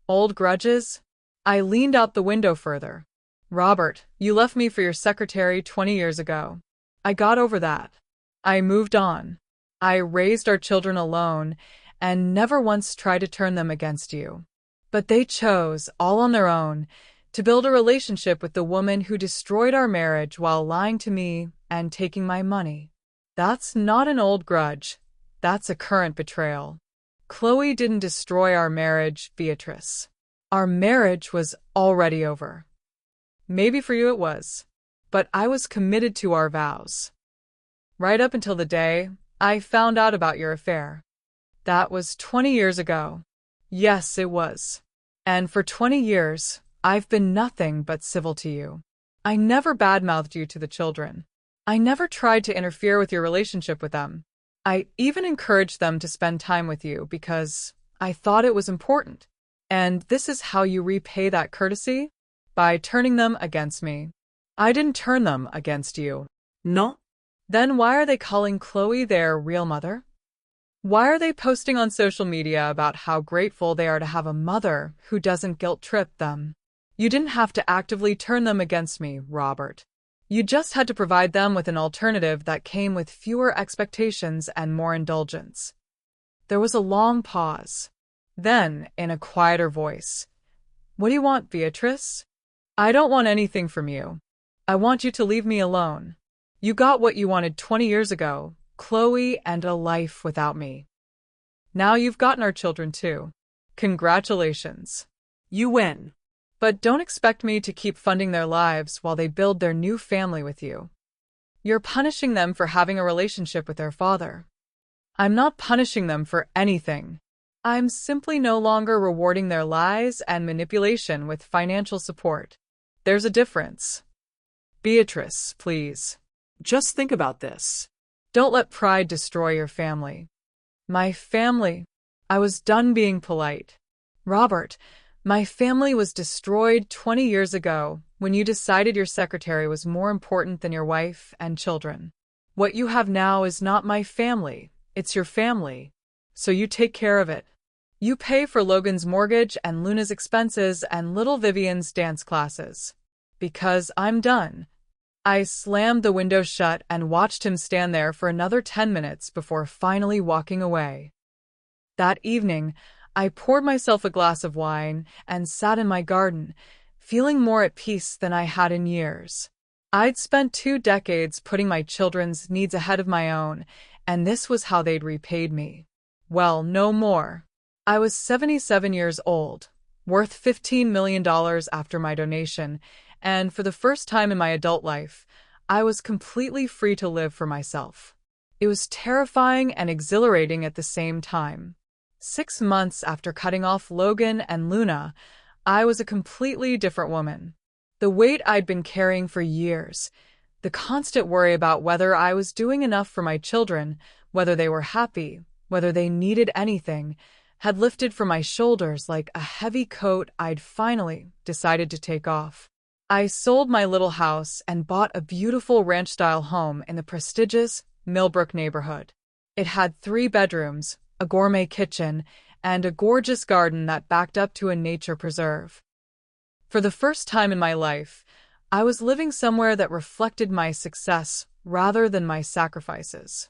Old grudges? I leaned out the window further. "Robert, you left me for your secretary 20 years ago. I got over that. I moved on. I raised our children alone and never once tried to turn them against you. But they chose, all on their own, to build a relationship with the woman who destroyed our marriage while lying to me and taking my money. That's not an old grudge. That's a current betrayal. Chloe didn't destroy our marriage, Beatrice. Our marriage was already over. Maybe for you it was, but I was committed to our vows." right up until the day I found out about your affair. That was 20 years ago. Yes, it was. And for 20 years, I've been nothing but civil to you. I never badmouthed you to the children. I never tried to interfere with your relationship with them. I even encouraged them to spend time with you because I thought it was important. And this is how you repay that courtesy? By turning them against me. I didn't turn them against you. No. Then why are they calling Chloe their real mother? Why are they posting on social media about how grateful they are to have a mother who doesn't guilt-trip them? You didn't have to actively turn them against me, Robert. You just had to provide them with an alternative that came with fewer expectations and more indulgence. There was a long pause. Then, in a quieter voice, "What do you want, Beatrice?" "I don't want anything from you. I want you to leave me alone. You got what you wanted 20 years ago, Chloe, and a life without me. Now you've gotten our children too. Congratulations. You win. But don't expect me to keep funding their lives while they build their new family with you. You're punishing them for having a relationship with their father. I'm not punishing them for anything. I'm simply no longer rewarding their lies and manipulation with financial support. There's a difference. Beatrice, please. Just think about this. Don't let pride destroy your family. My family. I was done being polite. Robert, my family was destroyed 20 years ago when you decided your secretary was more important than your wife and children. What you have now is not my family, it's your family. So you take care of it. You pay for Logan's mortgage and Luna's expenses and little Vivian's dance classes. Because I'm done. I slammed the window shut and watched him stand there for another 10 minutes before finally walking away. That evening, I poured myself a glass of wine and sat in my garden, feeling more at peace than I had in years. I'd spent 2 decades putting my children's needs ahead of my own, and this was how they'd repaid me. Well, no more. I was 77 years old, worth $15 million after my donation, and for the first time in my adult life, I was completely free to live for myself. It was terrifying and exhilarating at the same time. 6 months after cutting off Logan and Luna, I was a completely different woman. The weight I'd been carrying for years, the constant worry about whether I was doing enough for my children, whether they were happy, whether they needed anything, had lifted from my shoulders like a heavy coat I'd finally decided to take off. I sold my little house and bought a beautiful ranch-style home in the prestigious Millbrook neighborhood. It had 3 bedrooms, a gourmet kitchen, and a gorgeous garden that backed up to a nature preserve. For the first time in my life, I was living somewhere that reflected my success rather than my sacrifices.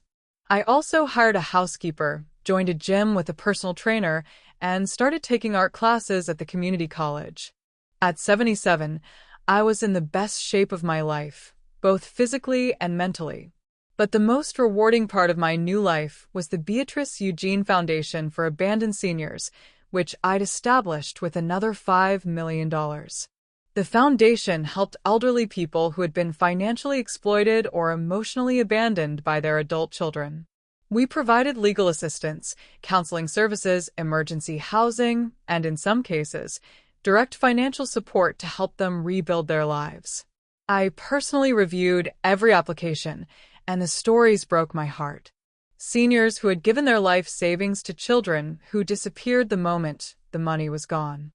I also hired a housekeeper, joined a gym with a personal trainer, and started taking art classes at the community college. At 77, I was in the best shape of my life, both physically and mentally. But the most rewarding part of my new life was the Beatrice Eugene Foundation for Abandoned Seniors, which I'd established with another $5 million. The foundation helped elderly people who had been financially exploited or emotionally abandoned by their adult children. We provided legal assistance, counseling services, emergency housing, and in some cases, direct financial support to help them rebuild their lives. I personally reviewed every application, and the stories broke my heart. Seniors who had given their life savings to children who disappeared the moment the money was gone.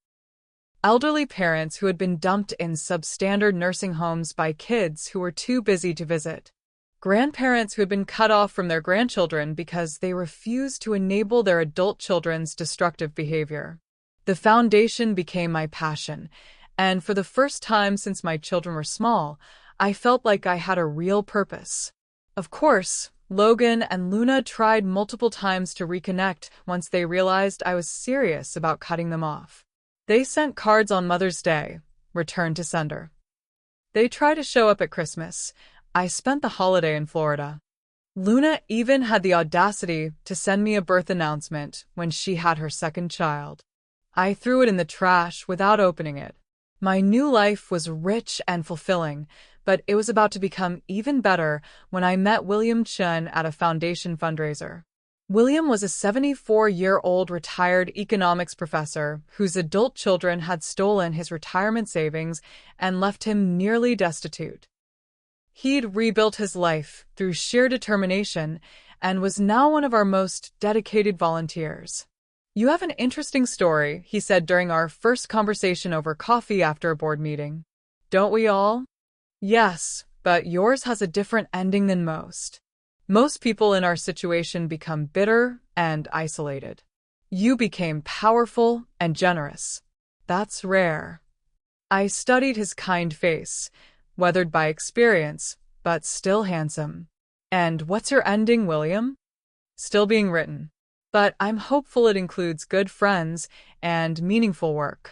Elderly parents who had been dumped in substandard nursing homes by kids who were too busy to visit. Grandparents who had been cut off from their grandchildren because they refused to enable their adult children's destructive behavior. The foundation became my passion, and for the first time since my children were small, I felt like I had a real purpose. Of course, Logan and Luna tried multiple times to reconnect once they realized I was serious about cutting them off. They sent cards on Mother's Day, returned to sender. They tried to show up at Christmas. I spent the holiday in Florida. Luna even had the audacity to send me a birth announcement when she had her second child. I threw it in the trash without opening it. My new life was rich and fulfilling, but it was about to become even better when I met William Chen at a foundation fundraiser. William was a 74-year-old retired economics professor whose adult children had stolen his retirement savings and left him nearly destitute. He'd rebuilt his life through sheer determination and was now one of our most dedicated volunteers. "You have an interesting story," he said during our first conversation over coffee after a board meeting. "Don't we all?" "Yes, but yours has a different ending than most. Most people in our situation become bitter and isolated. You became powerful and generous. That's rare." I studied his kind face, weathered by experience, but still handsome. "And what's your ending, William?" "Still being written. But I'm hopeful it includes good friends and meaningful work.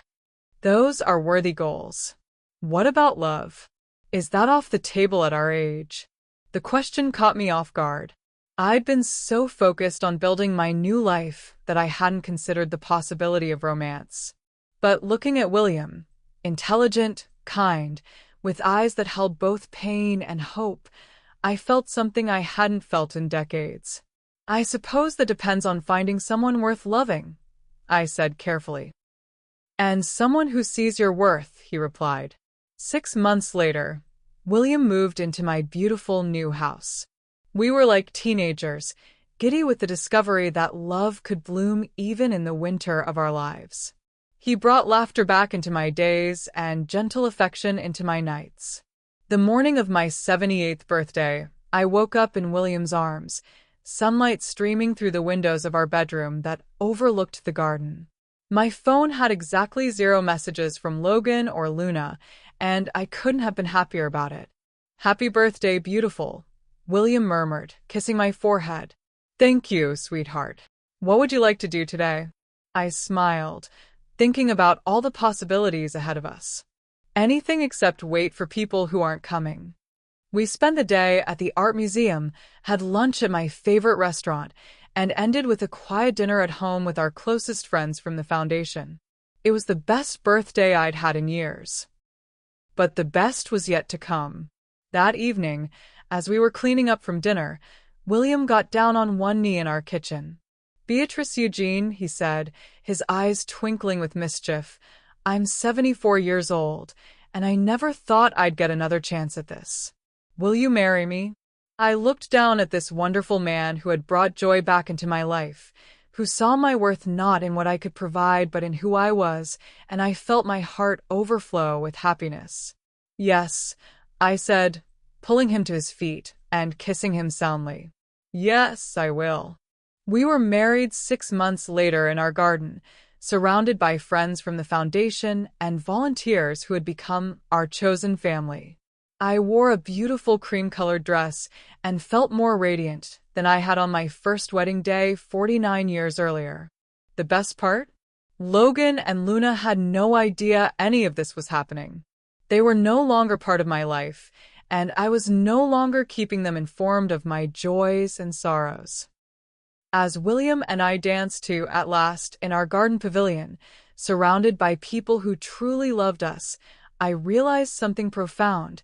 Those are worthy goals." "What about love? Is that off the table at our age?" The question caught me off guard. I'd been so focused on building my new life that I hadn't considered the possibility of romance. But looking at William, intelligent, kind, with eyes that held both pain and hope, I felt something I hadn't felt in decades. "I suppose that depends on finding someone worth loving," I said carefully. "And someone who sees your worth," he replied. 6 months later, William moved into my beautiful new house. We were like teenagers, giddy with the discovery that love could bloom even in the winter of our lives. He brought laughter back into my days and gentle affection into my nights. The morning of my 78th birthday, I woke up in William's arms, sunlight streaming through the windows of our bedroom that overlooked the garden. My phone had exactly 0 messages from Logan or Luna, and I couldn't have been happier about it. "Happy birthday, beautiful," William murmured, kissing my forehead. "Thank you, sweetheart. What would you like to do today?" I smiled, thinking about all the possibilities ahead of us. "Anything except wait for people who aren't coming." We spent the day at the art museum, had lunch at my favorite restaurant, and ended with a quiet dinner at home with our closest friends from the foundation. It was the best birthday I'd had in years. But the best was yet to come. That evening, as we were cleaning up from dinner, William got down on one knee in our kitchen. "Beatrice Eugene," he said, his eyes twinkling with mischief, "I'm 74 years old, and I never thought I'd get another chance at this. Will you marry me?" I looked down at this wonderful man who had brought joy back into my life, who saw my worth not in what I could provide but in who I was, and I felt my heart overflow with happiness. "Yes," I said, pulling him to his feet and kissing him soundly. "Yes, I will." We were married 6 months later in our garden, surrounded by friends from the foundation and volunteers who had become our chosen family. I wore a beautiful cream-colored dress and felt more radiant than I had on my first wedding day 49 years earlier. The best part? Logan and Luna had no idea any of this was happening. They were no longer part of my life, and I was no longer keeping them informed of my joys and sorrows. As William and I danced to At Last in our garden pavilion, surrounded by people who truly loved us, I realized something profound.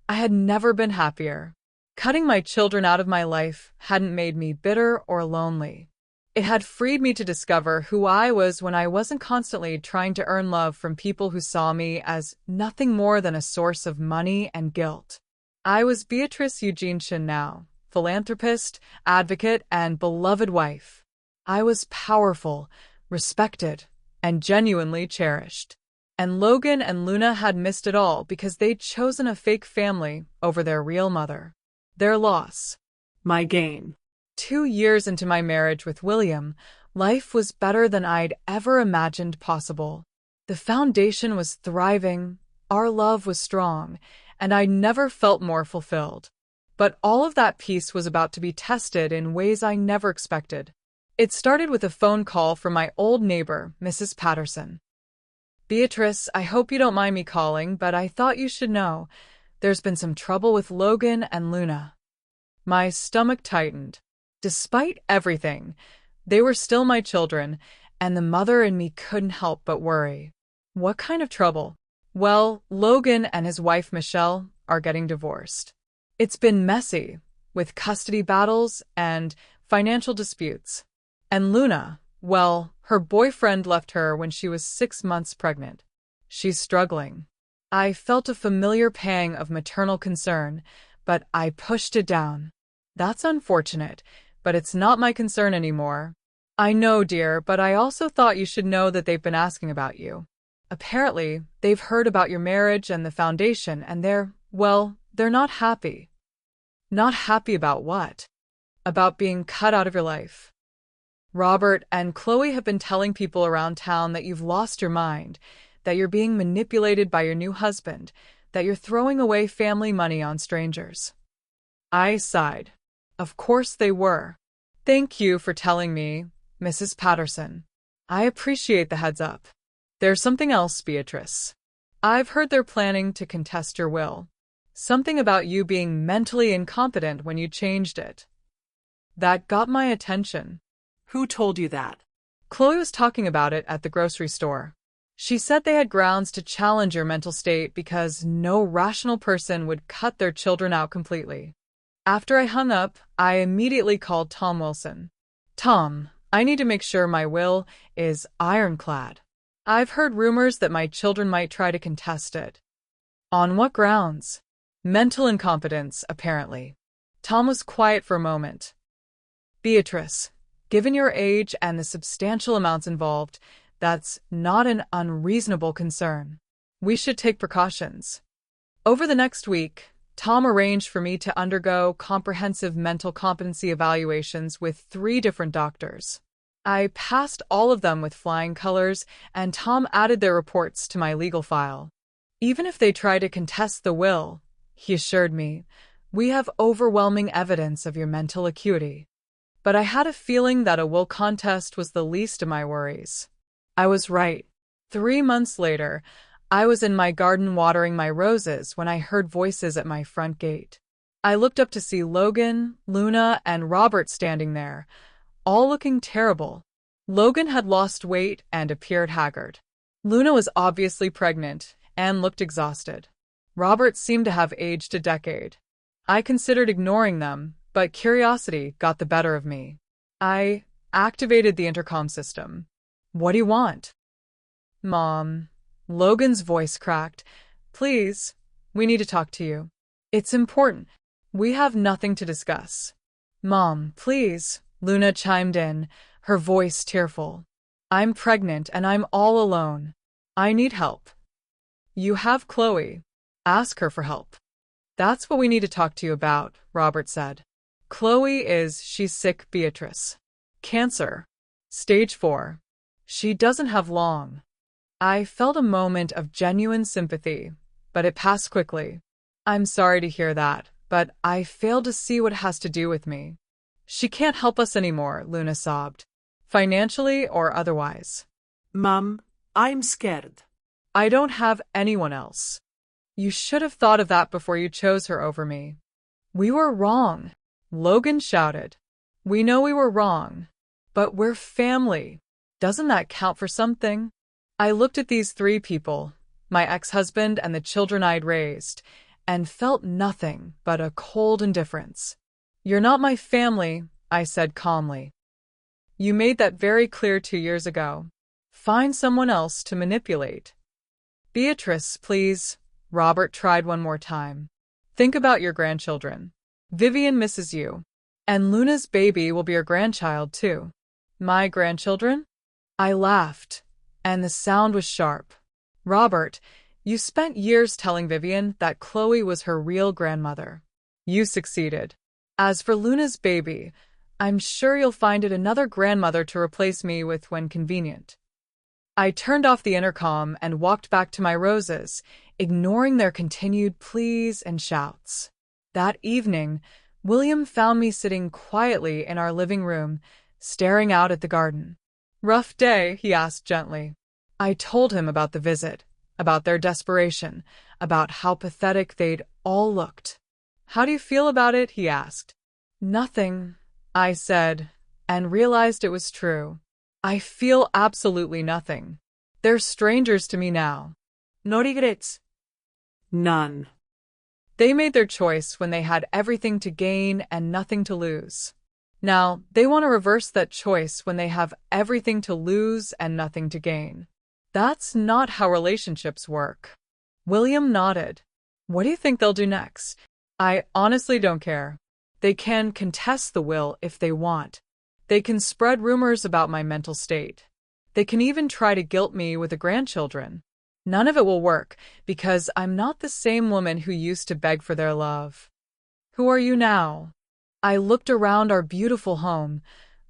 I had never been happier. Cutting my children out of my life hadn't made me bitter or lonely. It had freed me to discover who I was when I wasn't constantly trying to earn love from people who saw me as nothing more than a source of money and guilt. I was Beatrice Eugene Chen now, philanthropist, advocate, and beloved wife. I was powerful, respected, and genuinely cherished. And Logan and Luna had missed it all because they'd chosen a fake family over their real mother. Their loss. My gain. 2 years into my marriage with William, life was better than I'd ever imagined possible. The foundation was thriving, our love was strong, and I never felt more fulfilled. But all of that peace was about to be tested in ways I never expected. It started with a phone call from my old neighbor, Mrs. Patterson. "Beatrice, I hope you don't mind me calling, but I thought you should know. There's been some trouble with Logan and Luna." My stomach tightened. Despite everything, they were still my children, and the mother in me couldn't help but worry. "What kind of trouble?" "Well, Logan and his wife Michelle are getting divorced. It's been messy, with custody battles and financial disputes. And Luna, well, her boyfriend left her when she was 6 months pregnant. She's struggling. I felt a familiar pang of maternal concern, but I pushed it down. That's unfortunate, but it's not my concern anymore. I know, dear, but I also thought you should know that they've been asking about you. Apparently, they've heard about your marriage and the foundation, and they're not happy. Not happy about what? About being cut out of your life. Robert and Chloe have been telling people around town that you've lost your mind, that you're being manipulated by your new husband, that you're throwing away family money on strangers. I sighed. Of course they were. Thank you for telling me, Mrs. Patterson. I appreciate the heads up. There's something else, Beatrice. I've heard they're planning to contest your will. Something about you being mentally incompetent when you changed it. That got my attention. Who told you that? Chloe was talking about it at the grocery store. She said they had grounds to challenge your mental state because no rational person would cut their children out completely. After I hung up, I immediately called Tom Wilson. Tom, I need to make sure my will is ironclad. I've heard rumors that my children might try to contest it. On what grounds? Mental incompetence, apparently. Tom was quiet for a moment. Beatrice, given your age and the substantial amounts involved, that's not an unreasonable concern. We should take precautions. Over the next week, Tom arranged for me to undergo comprehensive mental competency evaluations with 3 different doctors. I passed all of them with flying colors, and Tom added their reports to my legal file. Even if they try to contest the will, he assured me, we have overwhelming evidence of your mental acuity. But I had a feeling that a will contest was the least of my worries. I was right. 3 months later, I was in my garden watering my roses when I heard voices at my front gate. I looked up to see Logan, Luna, and Robert standing there, all looking terrible. Logan had lost weight and appeared haggard. Luna was obviously pregnant and looked exhausted. Robert seemed to have aged a decade. I considered ignoring them, but curiosity got the better of me. I activated the intercom system. What do you want? Mom. Logan's voice cracked. Please, we need to talk to you. It's important. We have nothing to discuss. Mom, please, Luna chimed in, her voice tearful. I'm pregnant and I'm all alone. I need help. You have Chloe. Ask her for help. That's what we need to talk to you about, Robert said. She's sick, Beatrice. Cancer. Stage 4. She doesn't have long. I felt a moment of genuine sympathy, but it passed quickly. I'm sorry to hear that, but I fail to see what it has to do with me. She can't help us anymore, Luna sobbed. Financially or otherwise. Mom, I'm scared. I don't have anyone else. You should have thought of that before you chose her over me. We were wrong, Logan shouted. We know we were wrong, but we're family. Doesn't that count for something? I looked at these 3 people, my ex-husband and the children I'd raised, and felt nothing but a cold indifference. You're not my family, I said calmly. You made that very clear 2 years ago. Find someone else to manipulate. Beatrice, please. Robert tried one more time. Think about your grandchildren. Vivian misses you. And Luna's baby will be her grandchild, too. My grandchildren? I laughed, and the sound was sharp. Robert, you spent years telling Vivian that Chloe was her real grandmother. You succeeded. As for Luna's baby, I'm sure you'll find it another grandmother to replace me with when convenient. I turned off the intercom and walked back to my roses, ignoring their continued pleas and shouts. That evening, William found me sitting quietly in our living room, staring out at the garden. Rough day, he asked gently. I told him about the visit, about their desperation, about how pathetic they'd all looked. How do you feel about it? He asked. Nothing, I said, and realized it was true. I feel absolutely nothing. They're strangers to me now. No regrets? None. They made their choice when they had everything to gain and nothing to lose. Now, they want to reverse that choice when they have everything to lose and nothing to gain. That's not how relationships work. William nodded. What do you think they'll do next? I honestly don't care. They can contest the will if they want. They can spread rumors about my mental state. They can even try to guilt me with the grandchildren. None of it will work, because I'm not the same woman who used to beg for their love. Who are you now? I looked around our beautiful home,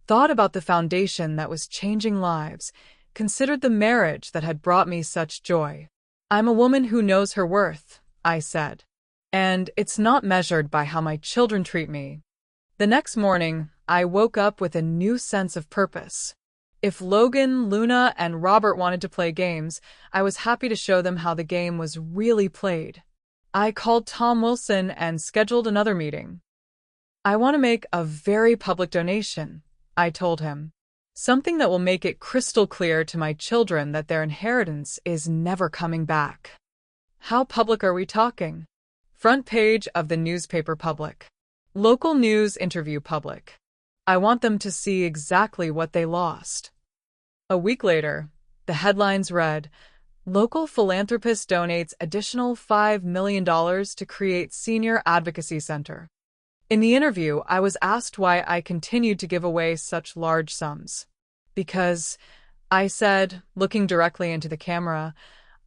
thought about the foundation that was changing lives, considered the marriage that had brought me such joy. I'm a woman who knows her worth, I said. And it's not measured by how my children treat me. The next morning, I woke up with a new sense of purpose. If Logan, Luna, and Robert wanted to play games, I was happy to show them how the game was really played. I called Tom Wilson and scheduled another meeting. I want to make a very public donation, I told him. Something that will make it crystal clear to my children that their inheritance is never coming back. How public are we talking? Front page of the newspaper public. Local news interview public. I want them to see exactly what they lost. A week later, the headlines read, Local philanthropist donates additional $5 million to create senior advocacy center. In the interview, I was asked why I continued to give away such large sums. Because, I said, looking directly into the camera,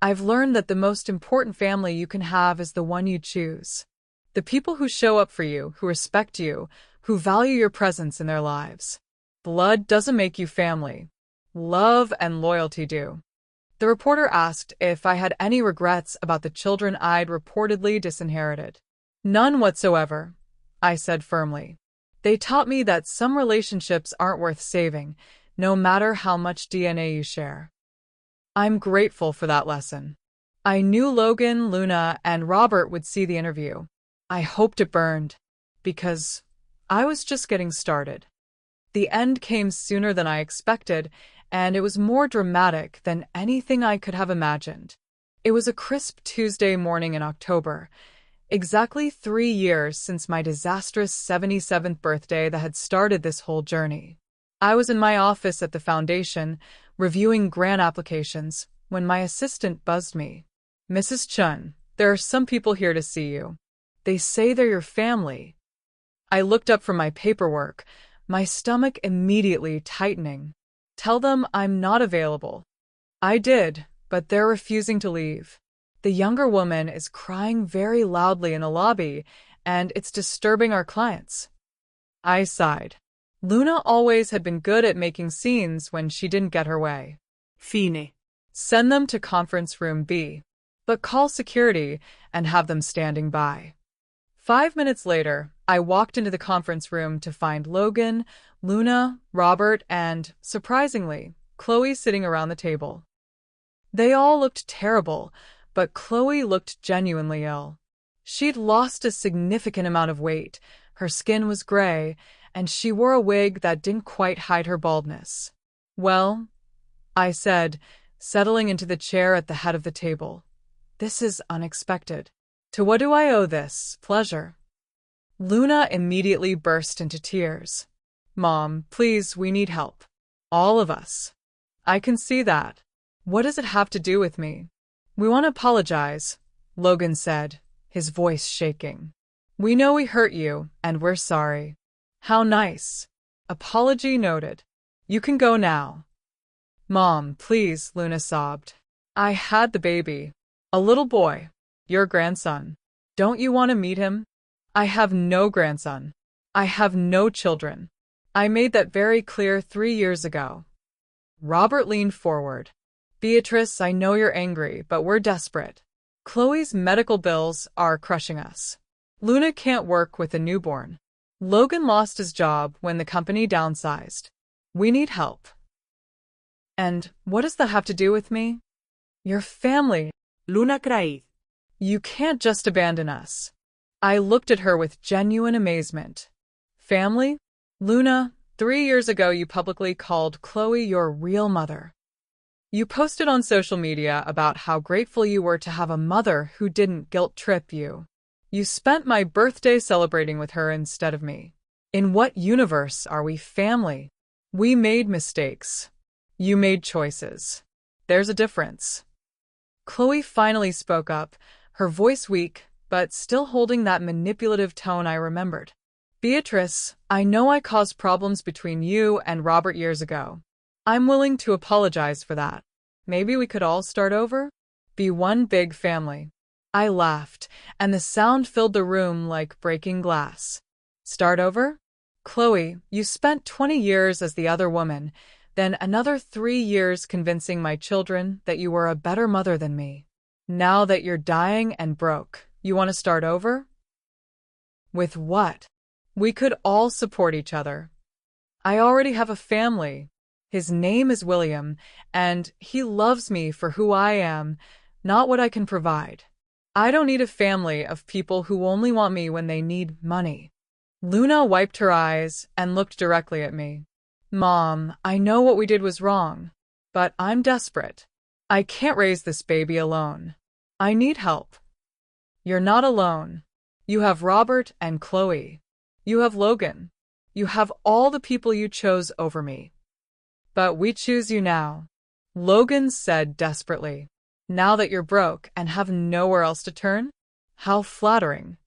I've learned that the most important family you can have is the one you choose. The people who show up for you, who respect you, who value your presence in their lives. Blood doesn't make you family. Love and loyalty do. The reporter asked if I had any regrets about the children I'd reportedly disinherited. None whatsoever, I said firmly. They taught me that some relationships aren't worth saving, no matter how much DNA you share. I'm grateful for that lesson. I knew Logan, Luna, and Robert would see the interview. I hoped it burned, because I was just getting started. The end came sooner than I expected, and it was more dramatic than anything I could have imagined. It was a crisp Tuesday morning in October, exactly 3 years since my disastrous 77th birthday that had started this whole journey. I was in my office at the foundation, reviewing grant applications, when my assistant buzzed me. Mrs. Chun, there are some people here to see you. They say they're your family. I looked up from my paperwork, my stomach immediately tightening. Tell them I'm not available. I did, but they're refusing to leave. The younger woman is crying very loudly in the lobby, and it's disturbing our clients. I sighed. Luna always had been good at making scenes when she didn't get her way. Fine. Send them to conference room B, but call security and have them standing by. 5 minutes later, I walked into the conference room to find Logan, Luna, Robert, and, surprisingly, Chloe sitting around the table. They all looked terrible, but Chloe looked genuinely ill. She'd lost a significant amount of weight, her skin was gray, and she wore a wig that didn't quite hide her baldness. Well, I said, settling into the chair at the head of the table. This is unexpected. To what do I owe this pleasure? Luna immediately burst into tears. Mom, please, we need help. All of us. I can see that. What does it have to do with me? We want to apologize, Logan said, his voice shaking. We know we hurt you, and we're sorry. How nice. Apology noted. You can go now. Mom, please, Luna sobbed. I had the baby. A little boy. Your grandson. Don't you want to meet him? I have no grandson. I have no children. I made that very clear 3 years ago. Robert leaned forward. Beatrice, I know you're angry, but we're desperate. Chloe's medical bills are crushing us. Luna can't work with a newborn. Logan lost his job when the company downsized. We need help. And what does that have to do with me? Your family. Luna cried. You can't just abandon us. I looked at her with genuine amazement. Family? Luna, 3 years ago you publicly called Chloe your real mother. You posted on social media about how grateful you were to have a mother who didn't guilt-trip you. You spent my birthday celebrating with her instead of me. In what universe are we family? We made mistakes. You made choices. There's a difference. Chloe finally spoke up, her voice weak, but still holding that manipulative tone I remembered. Beatrice, I know I caused problems between you and Robert years ago. I'm willing to apologize for that. Maybe we could all start over? Be one big family. I laughed, and the sound filled the room like breaking glass. Start over? Chloe, you spent 20 years as the other woman, then another 3 years convincing my children that you were a better mother than me. Now that you're dying and broke, you want to start over? With what? We could all support each other. I already have a family. His name is William, and he loves me for who I am, not what I can provide. I don't need a family of people who only want me when they need money. Luna wiped her eyes and looked directly at me. Mom, I know what we did was wrong, but I'm desperate. I can't raise this baby alone. I need help. You're not alone. You have Robert and Chloe. You have Logan. You have all the people you chose over me. But we choose you now. Logan said desperately. Now that you're broke and have nowhere else to turn? How flattering.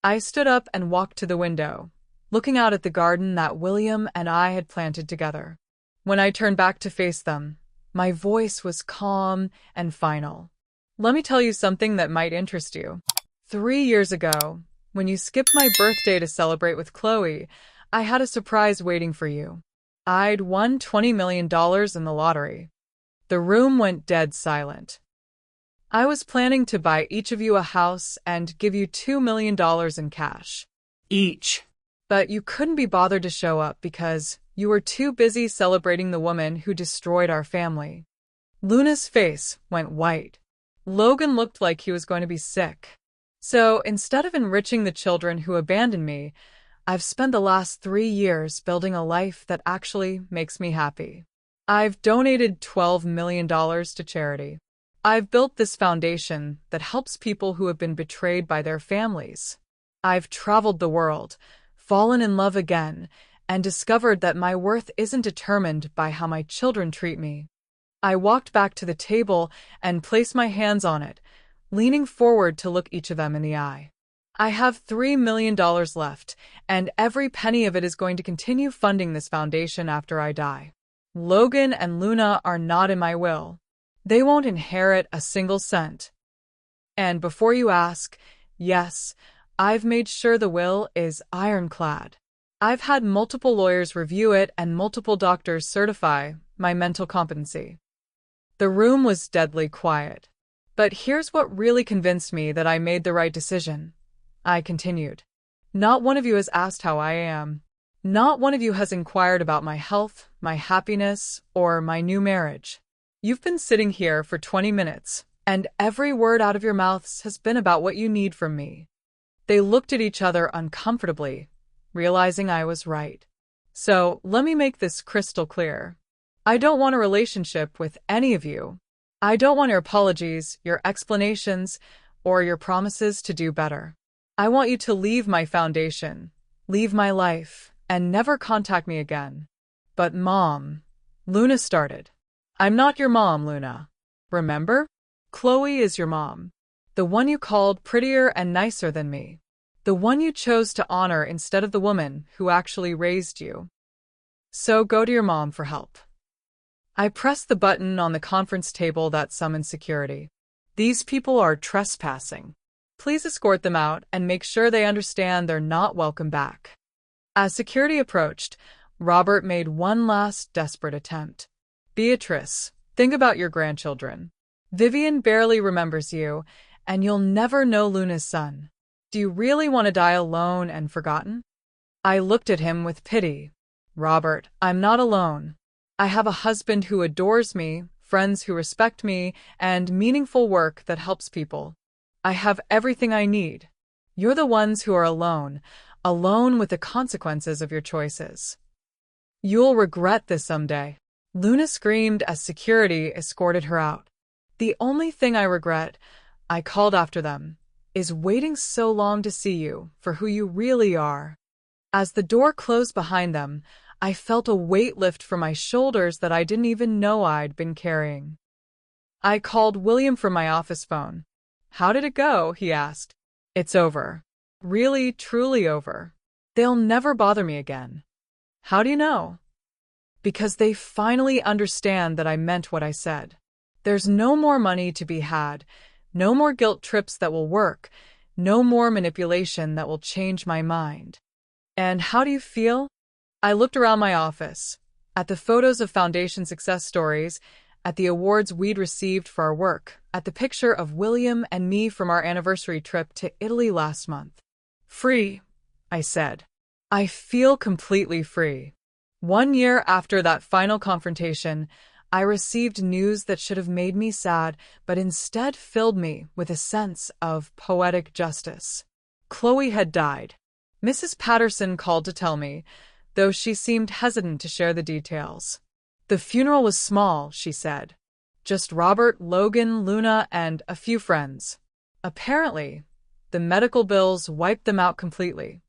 I stood up and walked to the window, looking out at the garden that William and I had planted together. When I turned back to face them, my voice was calm and final. Let me tell you something that might interest you. 3 years ago, when you skipped my birthday to celebrate with Chloe, I had a surprise waiting for you. I'd won $20 million in the lottery. The room went dead silent. I was planning to buy each of you a house and give you $2 million in cash. Each. But you couldn't be bothered to show up because you were too busy celebrating the woman who destroyed our family. Luna's face went white. Logan looked like he was going to be sick. So instead of enriching the children who abandoned me, I've spent the last 3 years building a life that actually makes me happy. I've donated $12 million to charity. I've built this foundation that helps people who have been betrayed by their families. I've traveled the world, fallen in love again, and discovered that my worth isn't determined by how my children treat me. I walked back to the table and placed my hands on it, leaning forward to look each of them in the eye. I have $3 million left, and every penny of it is going to continue funding this foundation after I die. Logan and Luna are not in my will. They won't inherit a single cent. And before you ask, yes, I've made sure the will is ironclad. I've had multiple lawyers review it and multiple doctors certify my mental competency. The room was deadly quiet. But here's what really convinced me that I made the right decision. I continued. Not one of you has asked how I am. Not one of you has inquired about my health, my happiness, or my new marriage. You've been sitting here for 20 minutes, and every word out of your mouths has been about what you need from me. They looked at each other uncomfortably, realizing I was right. So, let me make this crystal clear. I don't want a relationship with any of you. I don't want your apologies, your explanations, or your promises to do better. I want you to leave my foundation, leave my life, and never contact me again. But Mom, Luna started. I'm not your mom, Luna. Remember? Chloe is your mom. The one you called prettier and nicer than me. The one you chose to honor instead of the woman who actually raised you. So go to your mom for help. I pressed the button on the conference table that summoned security. These people are trespassing. Please escort them out and make sure they understand they're not welcome back. As security approached, Robert made one last desperate attempt. Beatrice, think about your grandchildren. Vivian barely remembers you, and you'll never know Luna's son. Do you really want to die alone and forgotten? I looked at him with pity. Robert, I'm not alone. I have a husband who adores me, friends who respect me, and meaningful work that helps people. I have everything I need. You're the ones who are alone, alone with the consequences of your choices. You'll regret this someday. Luna screamed as security escorted her out. The only thing I regret, I called after them, is waiting so long to see you for who you really are. As the door closed behind them, I felt a weight lift from my shoulders that I didn't even know I'd been carrying. I called William from my office phone. "How did it go?" he asked. "It's over. Really, truly over. They'll never bother me again." "How do you know?" "Because they finally understand that I meant what I said. There's no more money to be had, no more guilt trips that will work, no more manipulation that will change my mind." "And how do you feel?" I looked around my office, at the photos of Foundation success stories, at the awards we'd received for our work, at the picture of William and me from our anniversary trip to Italy last month. "Free," I said. "I feel completely free." 1 year after that final confrontation, I received news that should have made me sad, but instead filled me with a sense of poetic justice. Chloe had died. Mrs. Patterson called to tell me, though she seemed hesitant to share the details. The funeral was small, she said. Just Robert, Logan, Luna, and a few friends. Apparently, the medical bills wiped them out completely.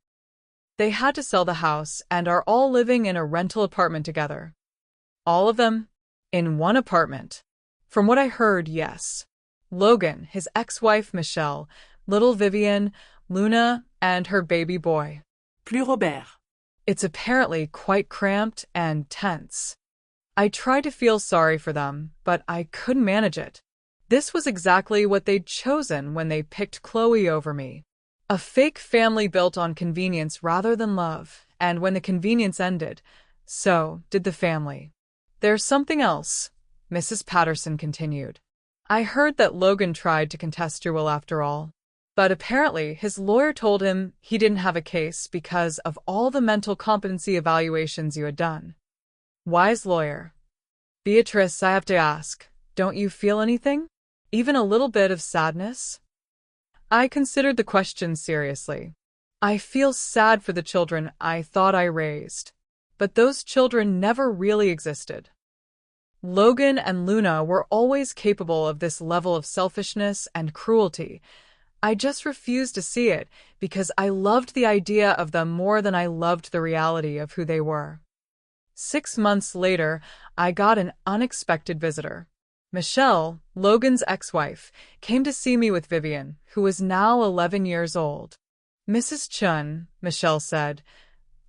They had to sell the house and are all living in a rental apartment together. All of them? In one apartment. From what I heard, yes. Logan, his ex-wife Michelle, little Vivian, Luna, and her baby boy. Plus Robert. It's apparently quite cramped and tense. I tried to feel sorry for them, but I couldn't manage it. This was exactly what they'd chosen when they picked Chloe over me. A fake family built on convenience rather than love, and when the convenience ended, so did the family. There's something else, Mrs. Patterson continued. I heard that Logan tried to contest your will after all, but apparently his lawyer told him he didn't have a case because of all the mental competency evaluations you had done. Wise lawyer. Beatrice, I have to ask, don't you feel anything? Even a little bit of sadness? I considered the question seriously. I feel sad for the children I thought I raised, but those children never really existed. Logan and Luna were always capable of this level of selfishness and cruelty. I just refused to see it because I loved the idea of them more than I loved the reality of who they were. 6 months later, I got an unexpected visitor. Michelle, Logan's ex-wife, came to see me with Vivian, who was now 11 years old. "Mrs. Chun," Michelle said,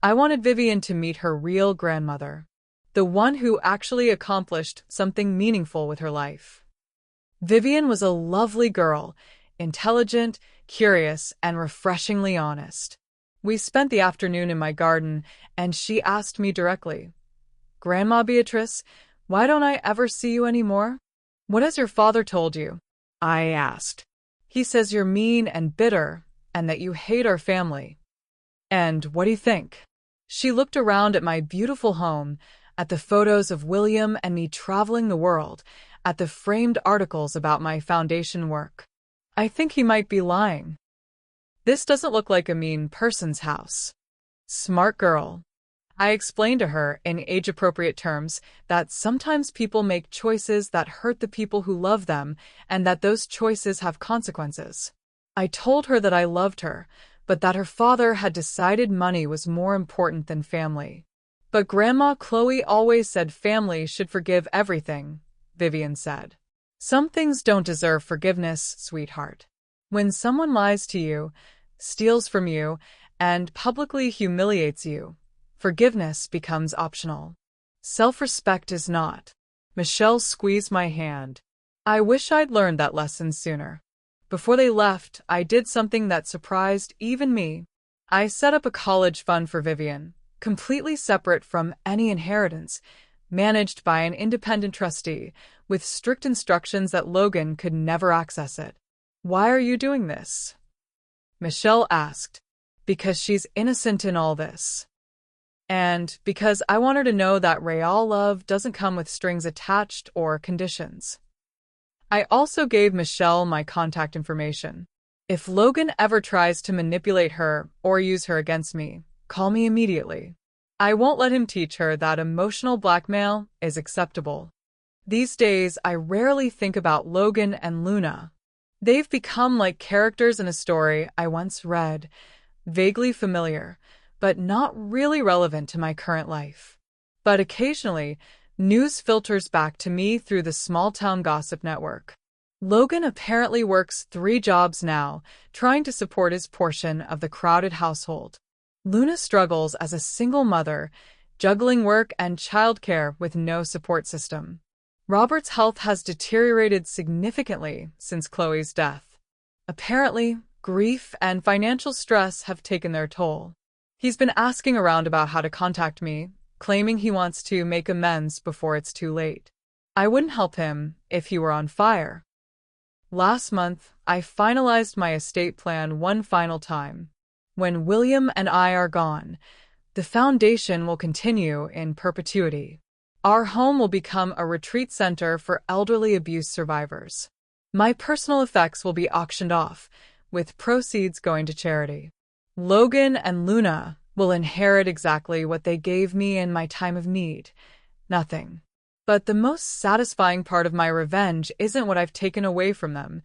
"I wanted Vivian to meet her real grandmother, the one who actually accomplished something meaningful with her life." Vivian was a lovely girl, intelligent, curious, and refreshingly honest. We spent the afternoon in my garden, and she asked me directly, "Grandma Beatrice, why don't I ever see you anymore?" "What has your father told you?" I asked. "He says you're mean and bitter, and that you hate our family." "And what do you think?" She looked around at my beautiful home, at the photos of William and me traveling the world, at the framed articles about my foundation work. "I think he might be lying. This doesn't look like a mean person's house." Smart girl. I explained to her, in age-appropriate terms, that sometimes people make choices that hurt the people who love them, and that those choices have consequences. I told her that I loved her, but that her father had decided money was more important than family. "But Grandma Chloe always said family should forgive everything," Vivian said. "Some things don't deserve forgiveness, sweetheart. When someone lies to you, steals from you, and publicly humiliates you, forgiveness becomes optional. Self-respect is not." Michelle squeezed my hand. I wish I'd learned that lesson sooner. Before they left, I did something that surprised even me. I set up a college fund for Vivian, completely separate from any inheritance, managed by an independent trustee, with strict instructions that Logan could never access it. "Why are you doing this?" Michelle asked. "Because she's innocent in all this. And because I want her to know that real love doesn't come with strings attached or conditions." I also gave Michelle my contact information. If Logan ever tries to manipulate her or use her against me, call me immediately. I won't let him teach her that emotional blackmail is acceptable. These days, I rarely think about Logan and Luna. They've become like characters in a story I once read, vaguely familiar, but not really relevant to my current life. But occasionally, news filters back to me through the small-town gossip network. Logan apparently works 3 jobs now, trying to support his portion of the crowded household. Luna struggles as a single mother, juggling work and childcare with no support system. Robert's health has deteriorated significantly since Chloe's death. Apparently, grief and financial stress have taken their toll. He's been asking around about how to contact me, claiming he wants to make amends before it's too late. I wouldn't help him if he were on fire. Last month, I finalized my estate plan one final time. When William and I are gone, the foundation will continue in perpetuity. Our home will become a retreat center for elderly abuse survivors. My personal effects will be auctioned off, with proceeds going to charity. Logan and Luna will inherit exactly what they gave me in my time of need. Nothing. But the most satisfying part of my revenge isn't what I've taken away from them.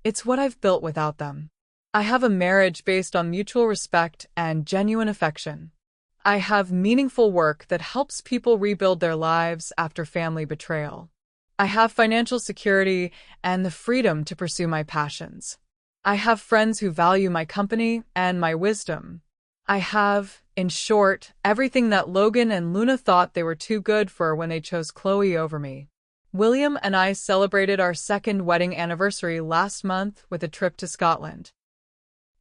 It's what I've built without them. I have a marriage based on mutual respect and genuine affection. I have meaningful work that helps people rebuild their lives after family betrayal. I have financial security and the freedom to pursue my passions. I have friends who value my company and my wisdom. I have, in short, everything that Logan and Luna thought they were too good for when they chose Chloe over me. William and I celebrated our 2nd wedding anniversary last month with a trip to Scotland.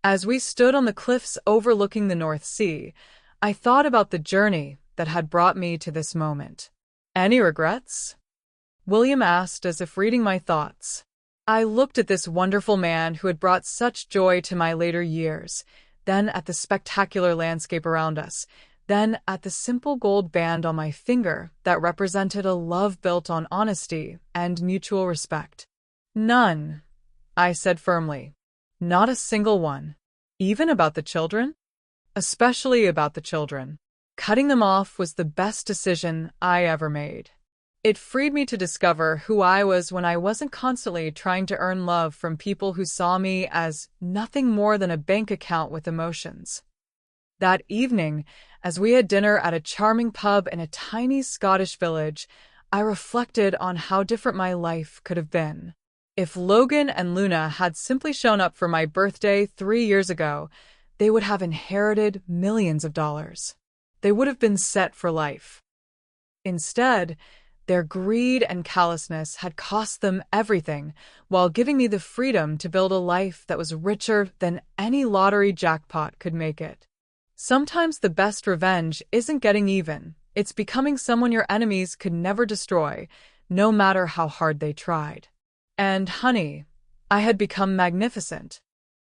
As we stood on the cliffs overlooking the North Sea, I thought about the journey that had brought me to this moment. Any regrets? William asked as if reading my thoughts. I looked at this wonderful man who had brought such joy to my later years, then at the spectacular landscape around us, then at the simple gold band on my finger that represented a love built on honesty and mutual respect. None, I said firmly. Not a single one. Even about the children? Especially about the children. Cutting them off was the best decision I ever made. It freed me to discover who I was when I wasn't constantly trying to earn love from people who saw me as nothing more than a bank account with emotions. That evening, as we had dinner at a charming pub in a tiny Scottish village, I reflected on how different my life could have been. If Logan and Luna had simply shown up for my birthday 3 years ago, they would have inherited millions of dollars. They would have been set for life. Instead, their greed and callousness had cost them everything, while giving me the freedom to build a life that was richer than any lottery jackpot could make it. Sometimes the best revenge isn't getting even, it's becoming someone your enemies could never destroy, no matter how hard they tried. And, honey, I had become magnificent.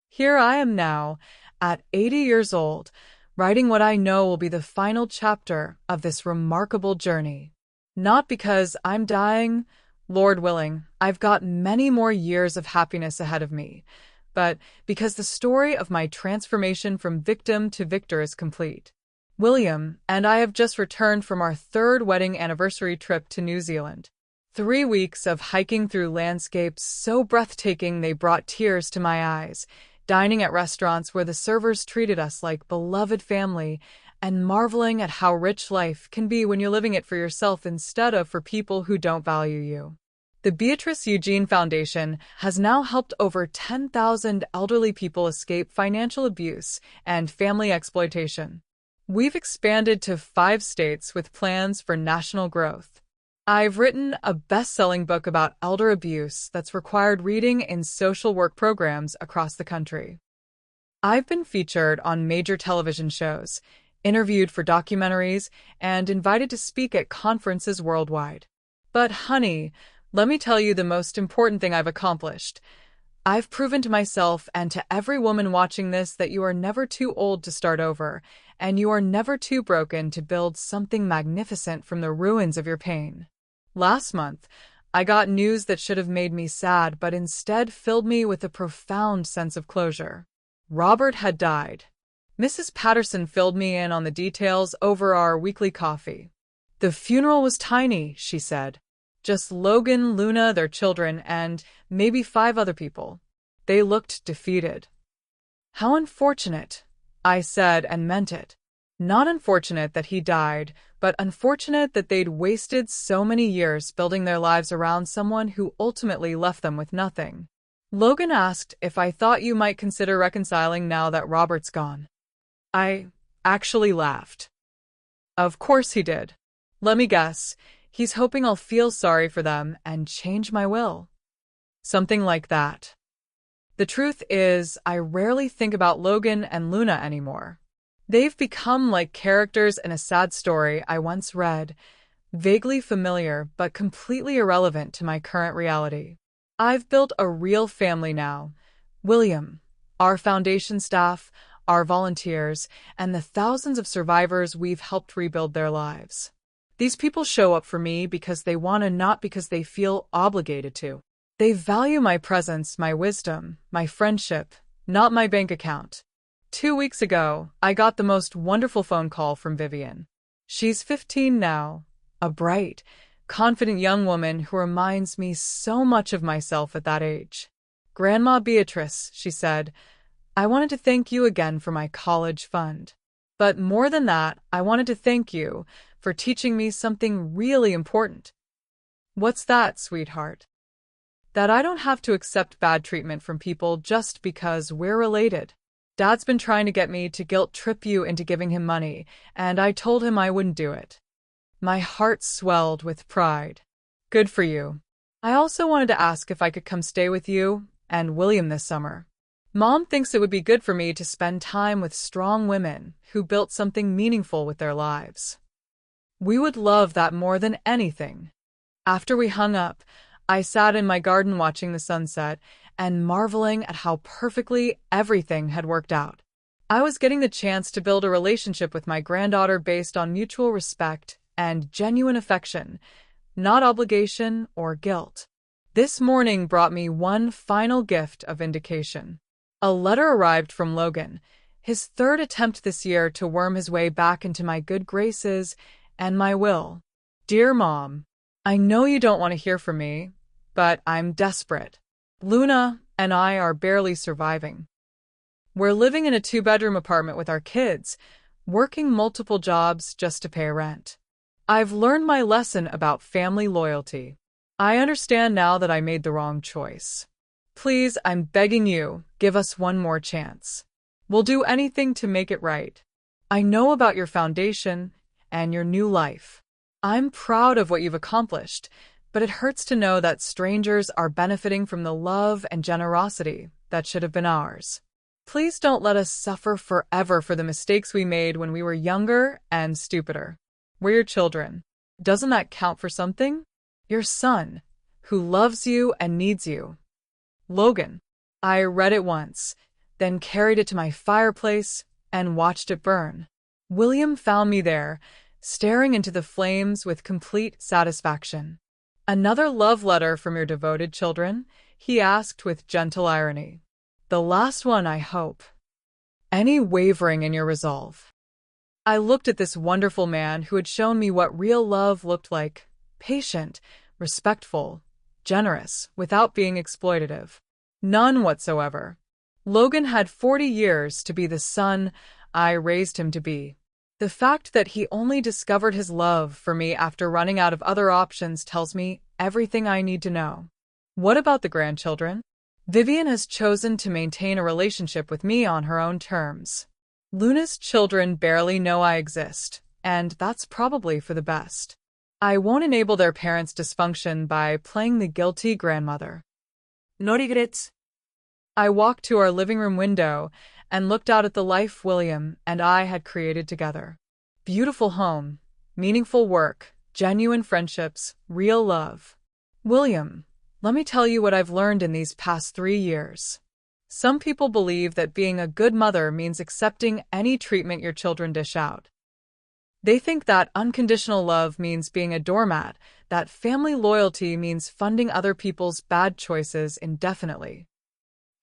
Here I am now, at 80 years old, writing what I know will be the final chapter of this remarkable journey. Not because I'm dying, Lord willing, I've got many more years of happiness ahead of me, but because the story of my transformation from victim to victor is complete. William and I have just returned from our 3rd wedding anniversary trip to New Zealand. 3 weeks of hiking through landscapes so breathtaking they brought tears to my eyes, dining at restaurants where the servers treated us like beloved family, and marveling at how rich life can be when you're living it for yourself instead of for people who don't value you. The Beatrice Eugene Foundation has now helped over 10,000 elderly people escape financial abuse and family exploitation. We've expanded to 5 states with plans for national growth. I've written a best-selling book about elder abuse that's required reading in social work programs across the country. I've been featured on major television shows, interviewed for documentaries, and invited to speak at conferences worldwide. But honey, let me tell you the most important thing I've accomplished. I've proven to myself and to every woman watching this that you are never too old to start over, and you are never too broken to build something magnificent from the ruins of your pain. Last month, I got news that should have made me sad but instead filled me with a profound sense of closure. Robert had died. Mrs. Patterson filled me in on the details over our weekly coffee. The funeral was tiny, she said. Just Logan, Luna, their children, and maybe 5 other people. They looked defeated. How unfortunate, I said and meant it. Not unfortunate that he died, but unfortunate that they'd wasted so many years building their lives around someone who ultimately left them with nothing. Logan asked if I thought you might consider reconciling now that Robert's gone. I actually laughed. Of course he did. Let me guess, he's hoping I'll feel sorry for them and change my will. Something like that. The truth is, I rarely think about Logan and Luna anymore. They've become like characters in a sad story I once read, vaguely familiar but completely irrelevant to my current reality. I've built a real family now. William, our foundation staff, our volunteers, and the thousands of survivors we've helped rebuild their lives. These people show up for me because they want to, not because they feel obligated to. They value my presence, my wisdom, my friendship, not my bank account. 2 weeks ago, I got the most wonderful phone call from Vivian. She's 15 now, a bright, confident young woman who reminds me so much of myself at that age. Grandma Beatrice, she said, I wanted to thank you again for my college fund. But more than that, I wanted to thank you for teaching me something really important. What's that, sweetheart? That I don't have to accept bad treatment from people just because we're related. Dad's been trying to get me to guilt trip you into giving him money, and I told him I wouldn't do it. My heart swelled with pride. Good for you. I also wanted to ask if I could come stay with you and William this summer. Mom thinks it would be good for me to spend time with strong women who built something meaningful with their lives. We would love that more than anything. After we hung up, I sat in my garden watching the sunset and marveling at how perfectly everything had worked out. I was getting the chance to build a relationship with my granddaughter based on mutual respect and genuine affection, not obligation or guilt. This morning brought me one final gift of vindication. A letter arrived from Logan, his third attempt this year to worm his way back into my good graces and my will. Dear Mom, I know you don't want to hear from me, but I'm desperate. Luna and I are barely surviving. We're living in a 2-bedroom apartment with our kids, working multiple jobs just to pay rent. I've learned my lesson about family loyalty. I understand now that I made the wrong choice. Please, I'm begging you, give us one more chance. We'll do anything to make it right. I know about your foundation and your new life. I'm proud of what you've accomplished, but it hurts to know that strangers are benefiting from the love and generosity that should have been ours. Please don't let us suffer forever for the mistakes we made when we were younger and stupider. We're your children. Doesn't that count for something? Your son, who loves you and needs you. Logan. I read it once, then carried it to my fireplace and watched it burn. William found me there, staring into the flames with complete satisfaction. Another love letter from your devoted children? He asked with gentle irony. The last one, I hope. Any wavering in your resolve? I looked at this wonderful man who had shown me what real love looked like, patient, respectful, generous, without being exploitative. None whatsoever. Logan had 40 years to be the son I raised him to be. The fact that he only discovered his love for me after running out of other options tells me everything I need to know. What about the grandchildren? Vivian has chosen to maintain a relationship with me on her own terms. Luna's children barely know I exist, and that's probably for the best. I won't enable their parents' dysfunction by playing the guilty grandmother. No regrets. I walked to our living room window and looked out at the life William and I had created together. Beautiful home, meaningful work, genuine friendships, real love. William, let me tell you what I've learned in these past 3 years. Some people believe that being a good mother means accepting any treatment your children dish out. They think that unconditional love means being a doormat, that family loyalty means funding other people's bad choices indefinitely.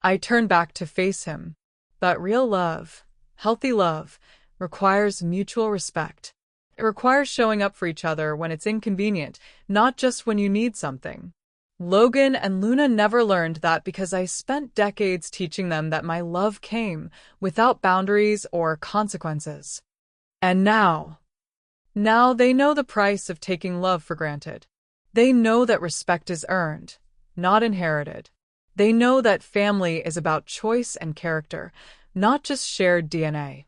I turned back to face him. But real love, healthy love, requires mutual respect. It requires showing up for each other when it's inconvenient, not just when you need something. Logan and Luna never learned that because I spent decades teaching them that my love came without boundaries or consequences. And now they know the price of taking love for granted. They know that respect is earned, not inherited. They know that family is about choice and character, not just shared DNA.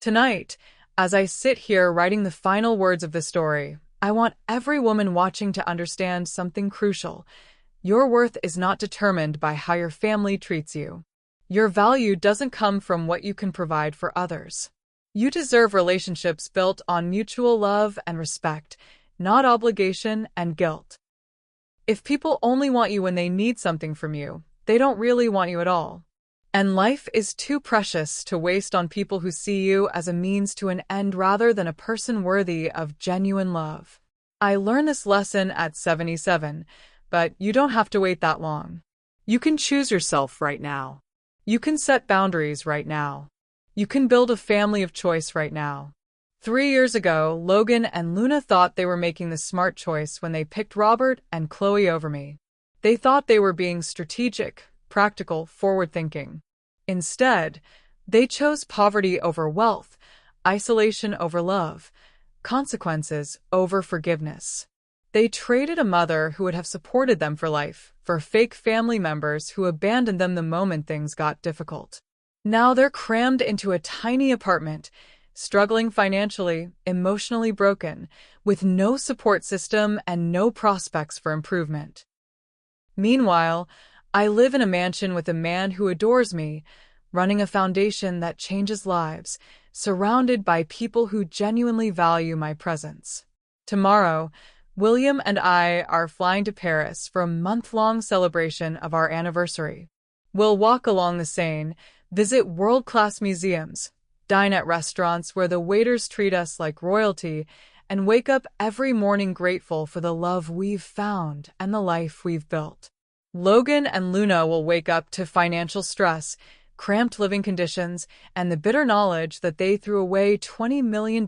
Tonight, as I sit here writing the final words of the story, I want every woman watching to understand something crucial. Your worth is not determined by how your family treats you. Your value doesn't come from what you can provide for others. You deserve relationships built on mutual love and respect, not obligation and guilt. If people only want you when they need something from you, they don't really want you at all. And life is too precious to waste on people who see you as a means to an end rather than a person worthy of genuine love. I learned this lesson at 77, but you don't have to wait that long. You can choose yourself right now. You can set boundaries right now. You can build a family of choice right now. 3 years ago, Logan and Luna thought they were making the smart choice when they picked Robert and Chloe over me. They thought they were being strategic, practical, forward-thinking. Instead, they chose poverty over wealth, isolation over love, consequences over forgiveness. They traded a mother who would have supported them for life for fake family members who abandoned them the moment things got difficult. Now they're crammed into a tiny apartment, struggling financially, emotionally broken, with no support system and no prospects for improvement. Meanwhile, I live in a mansion with a man who adores me, running a foundation that changes lives, surrounded by people who genuinely value my presence. Tomorrow, William and I are flying to Paris for a month-long celebration of our anniversary. We'll walk along the Seine, visit world-class museums, dine at restaurants where the waiters treat us like royalty, and wake up every morning grateful for the love we've found and the life we've built. Logan and Luna will wake up to financial stress, cramped living conditions, and the bitter knowledge that they threw away $20 million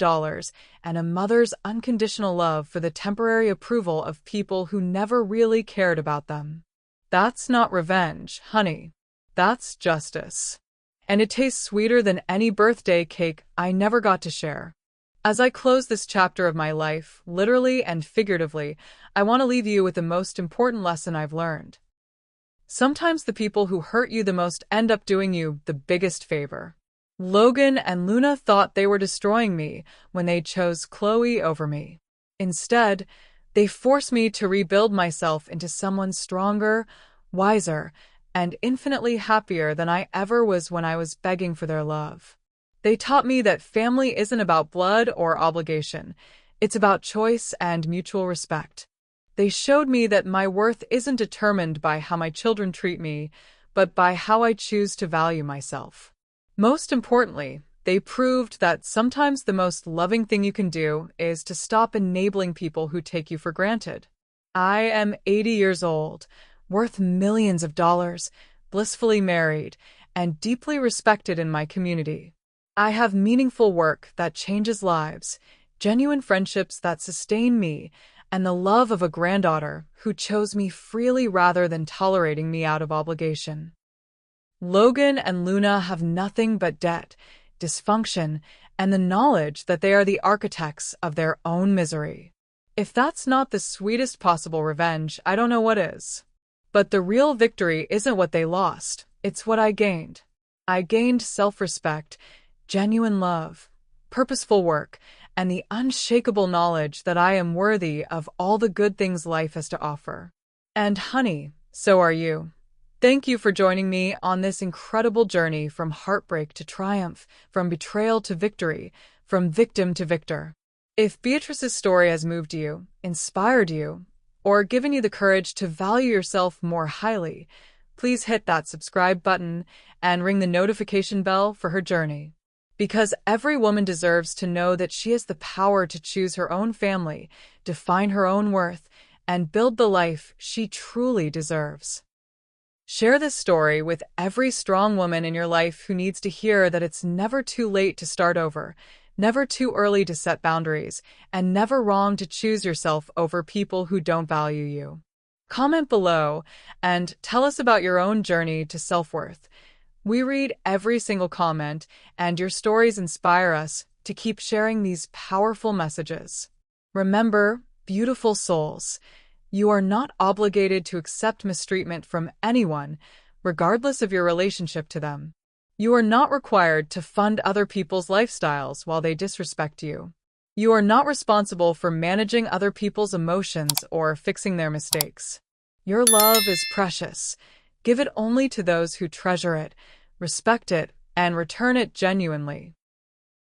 and a mother's unconditional love for the temporary approval of people who never really cared about them. That's not revenge, honey. That's justice. And it tastes sweeter than any birthday cake I never got to share. As I close this chapter of my life, literally and figuratively, I want to leave you with the most important lesson I've learned. Sometimes the people who hurt you the most end up doing you the biggest favor. Logan and Luna thought they were destroying me when they chose Chloe over me. Instead, they forced me to rebuild myself into someone stronger, wiser, and infinitely happier than I ever was when I was begging for their love. They taught me that family isn't about blood or obligation. It's about choice and mutual respect. They showed me that my worth isn't determined by how my children treat me, but by how I choose to value myself. Most importantly, they proved that sometimes the most loving thing you can do is to stop enabling people who take you for granted. I am 80 years old, worth millions of dollars, blissfully married, and deeply respected in my community. I have meaningful work that changes lives, genuine friendships that sustain me, and the love of a granddaughter who chose me freely rather than tolerating me out of obligation. Logan and Luna have nothing but debt, dysfunction, and the knowledge that they are the architects of their own misery. If that's not the sweetest possible revenge, I don't know what is. But the real victory isn't what they lost, it's what I gained. I gained self-respect, genuine love, purposeful work, and the unshakable knowledge that I am worthy of all the good things life has to offer. And honey, so are you. Thank you for joining me on this incredible journey from heartbreak to triumph, from betrayal to victory, from victim to victor. If Beatrice's story has moved you, inspired you, or given you the courage to value yourself more highly, please hit that subscribe button and ring the notification bell for her journey. Because every woman deserves to know that she has the power to choose her own family, define her own worth, and build the life she truly deserves. Share this story with every strong woman in your life who needs to hear that it's never too late to start over, never too early to set boundaries, and never wrong to choose yourself over people who don't value you. Comment below and tell us about your own journey to self-worth. We read every single comment, and your stories inspire us to keep sharing these powerful messages. Remember, beautiful souls, you are not obligated to accept mistreatment from anyone, regardless of your relationship to them. You are not required to fund other people's lifestyles while they disrespect you. You are not responsible for managing other people's emotions or fixing their mistakes. Your love is precious. Give it only to those who treasure it, respect it, and return it genuinely.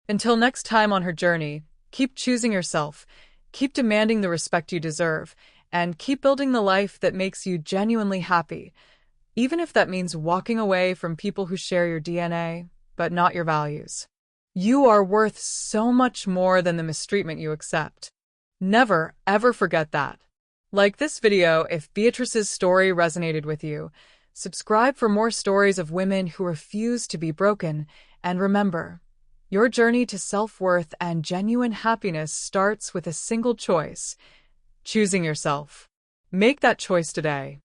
Until next time on her journey, keep choosing yourself, keep demanding the respect you deserve, and keep building the life that makes you genuinely happy, even if that means walking away from people who share your DNA, but not your values. You are worth so much more than the mistreatment you accept. Never, ever forget that. Like this video if Beatrice's story resonated with you. Subscribe for more stories of women who refuse to be broken. And remember, your journey to self-worth and genuine happiness starts with a single choice: choosing yourself. Make that choice today.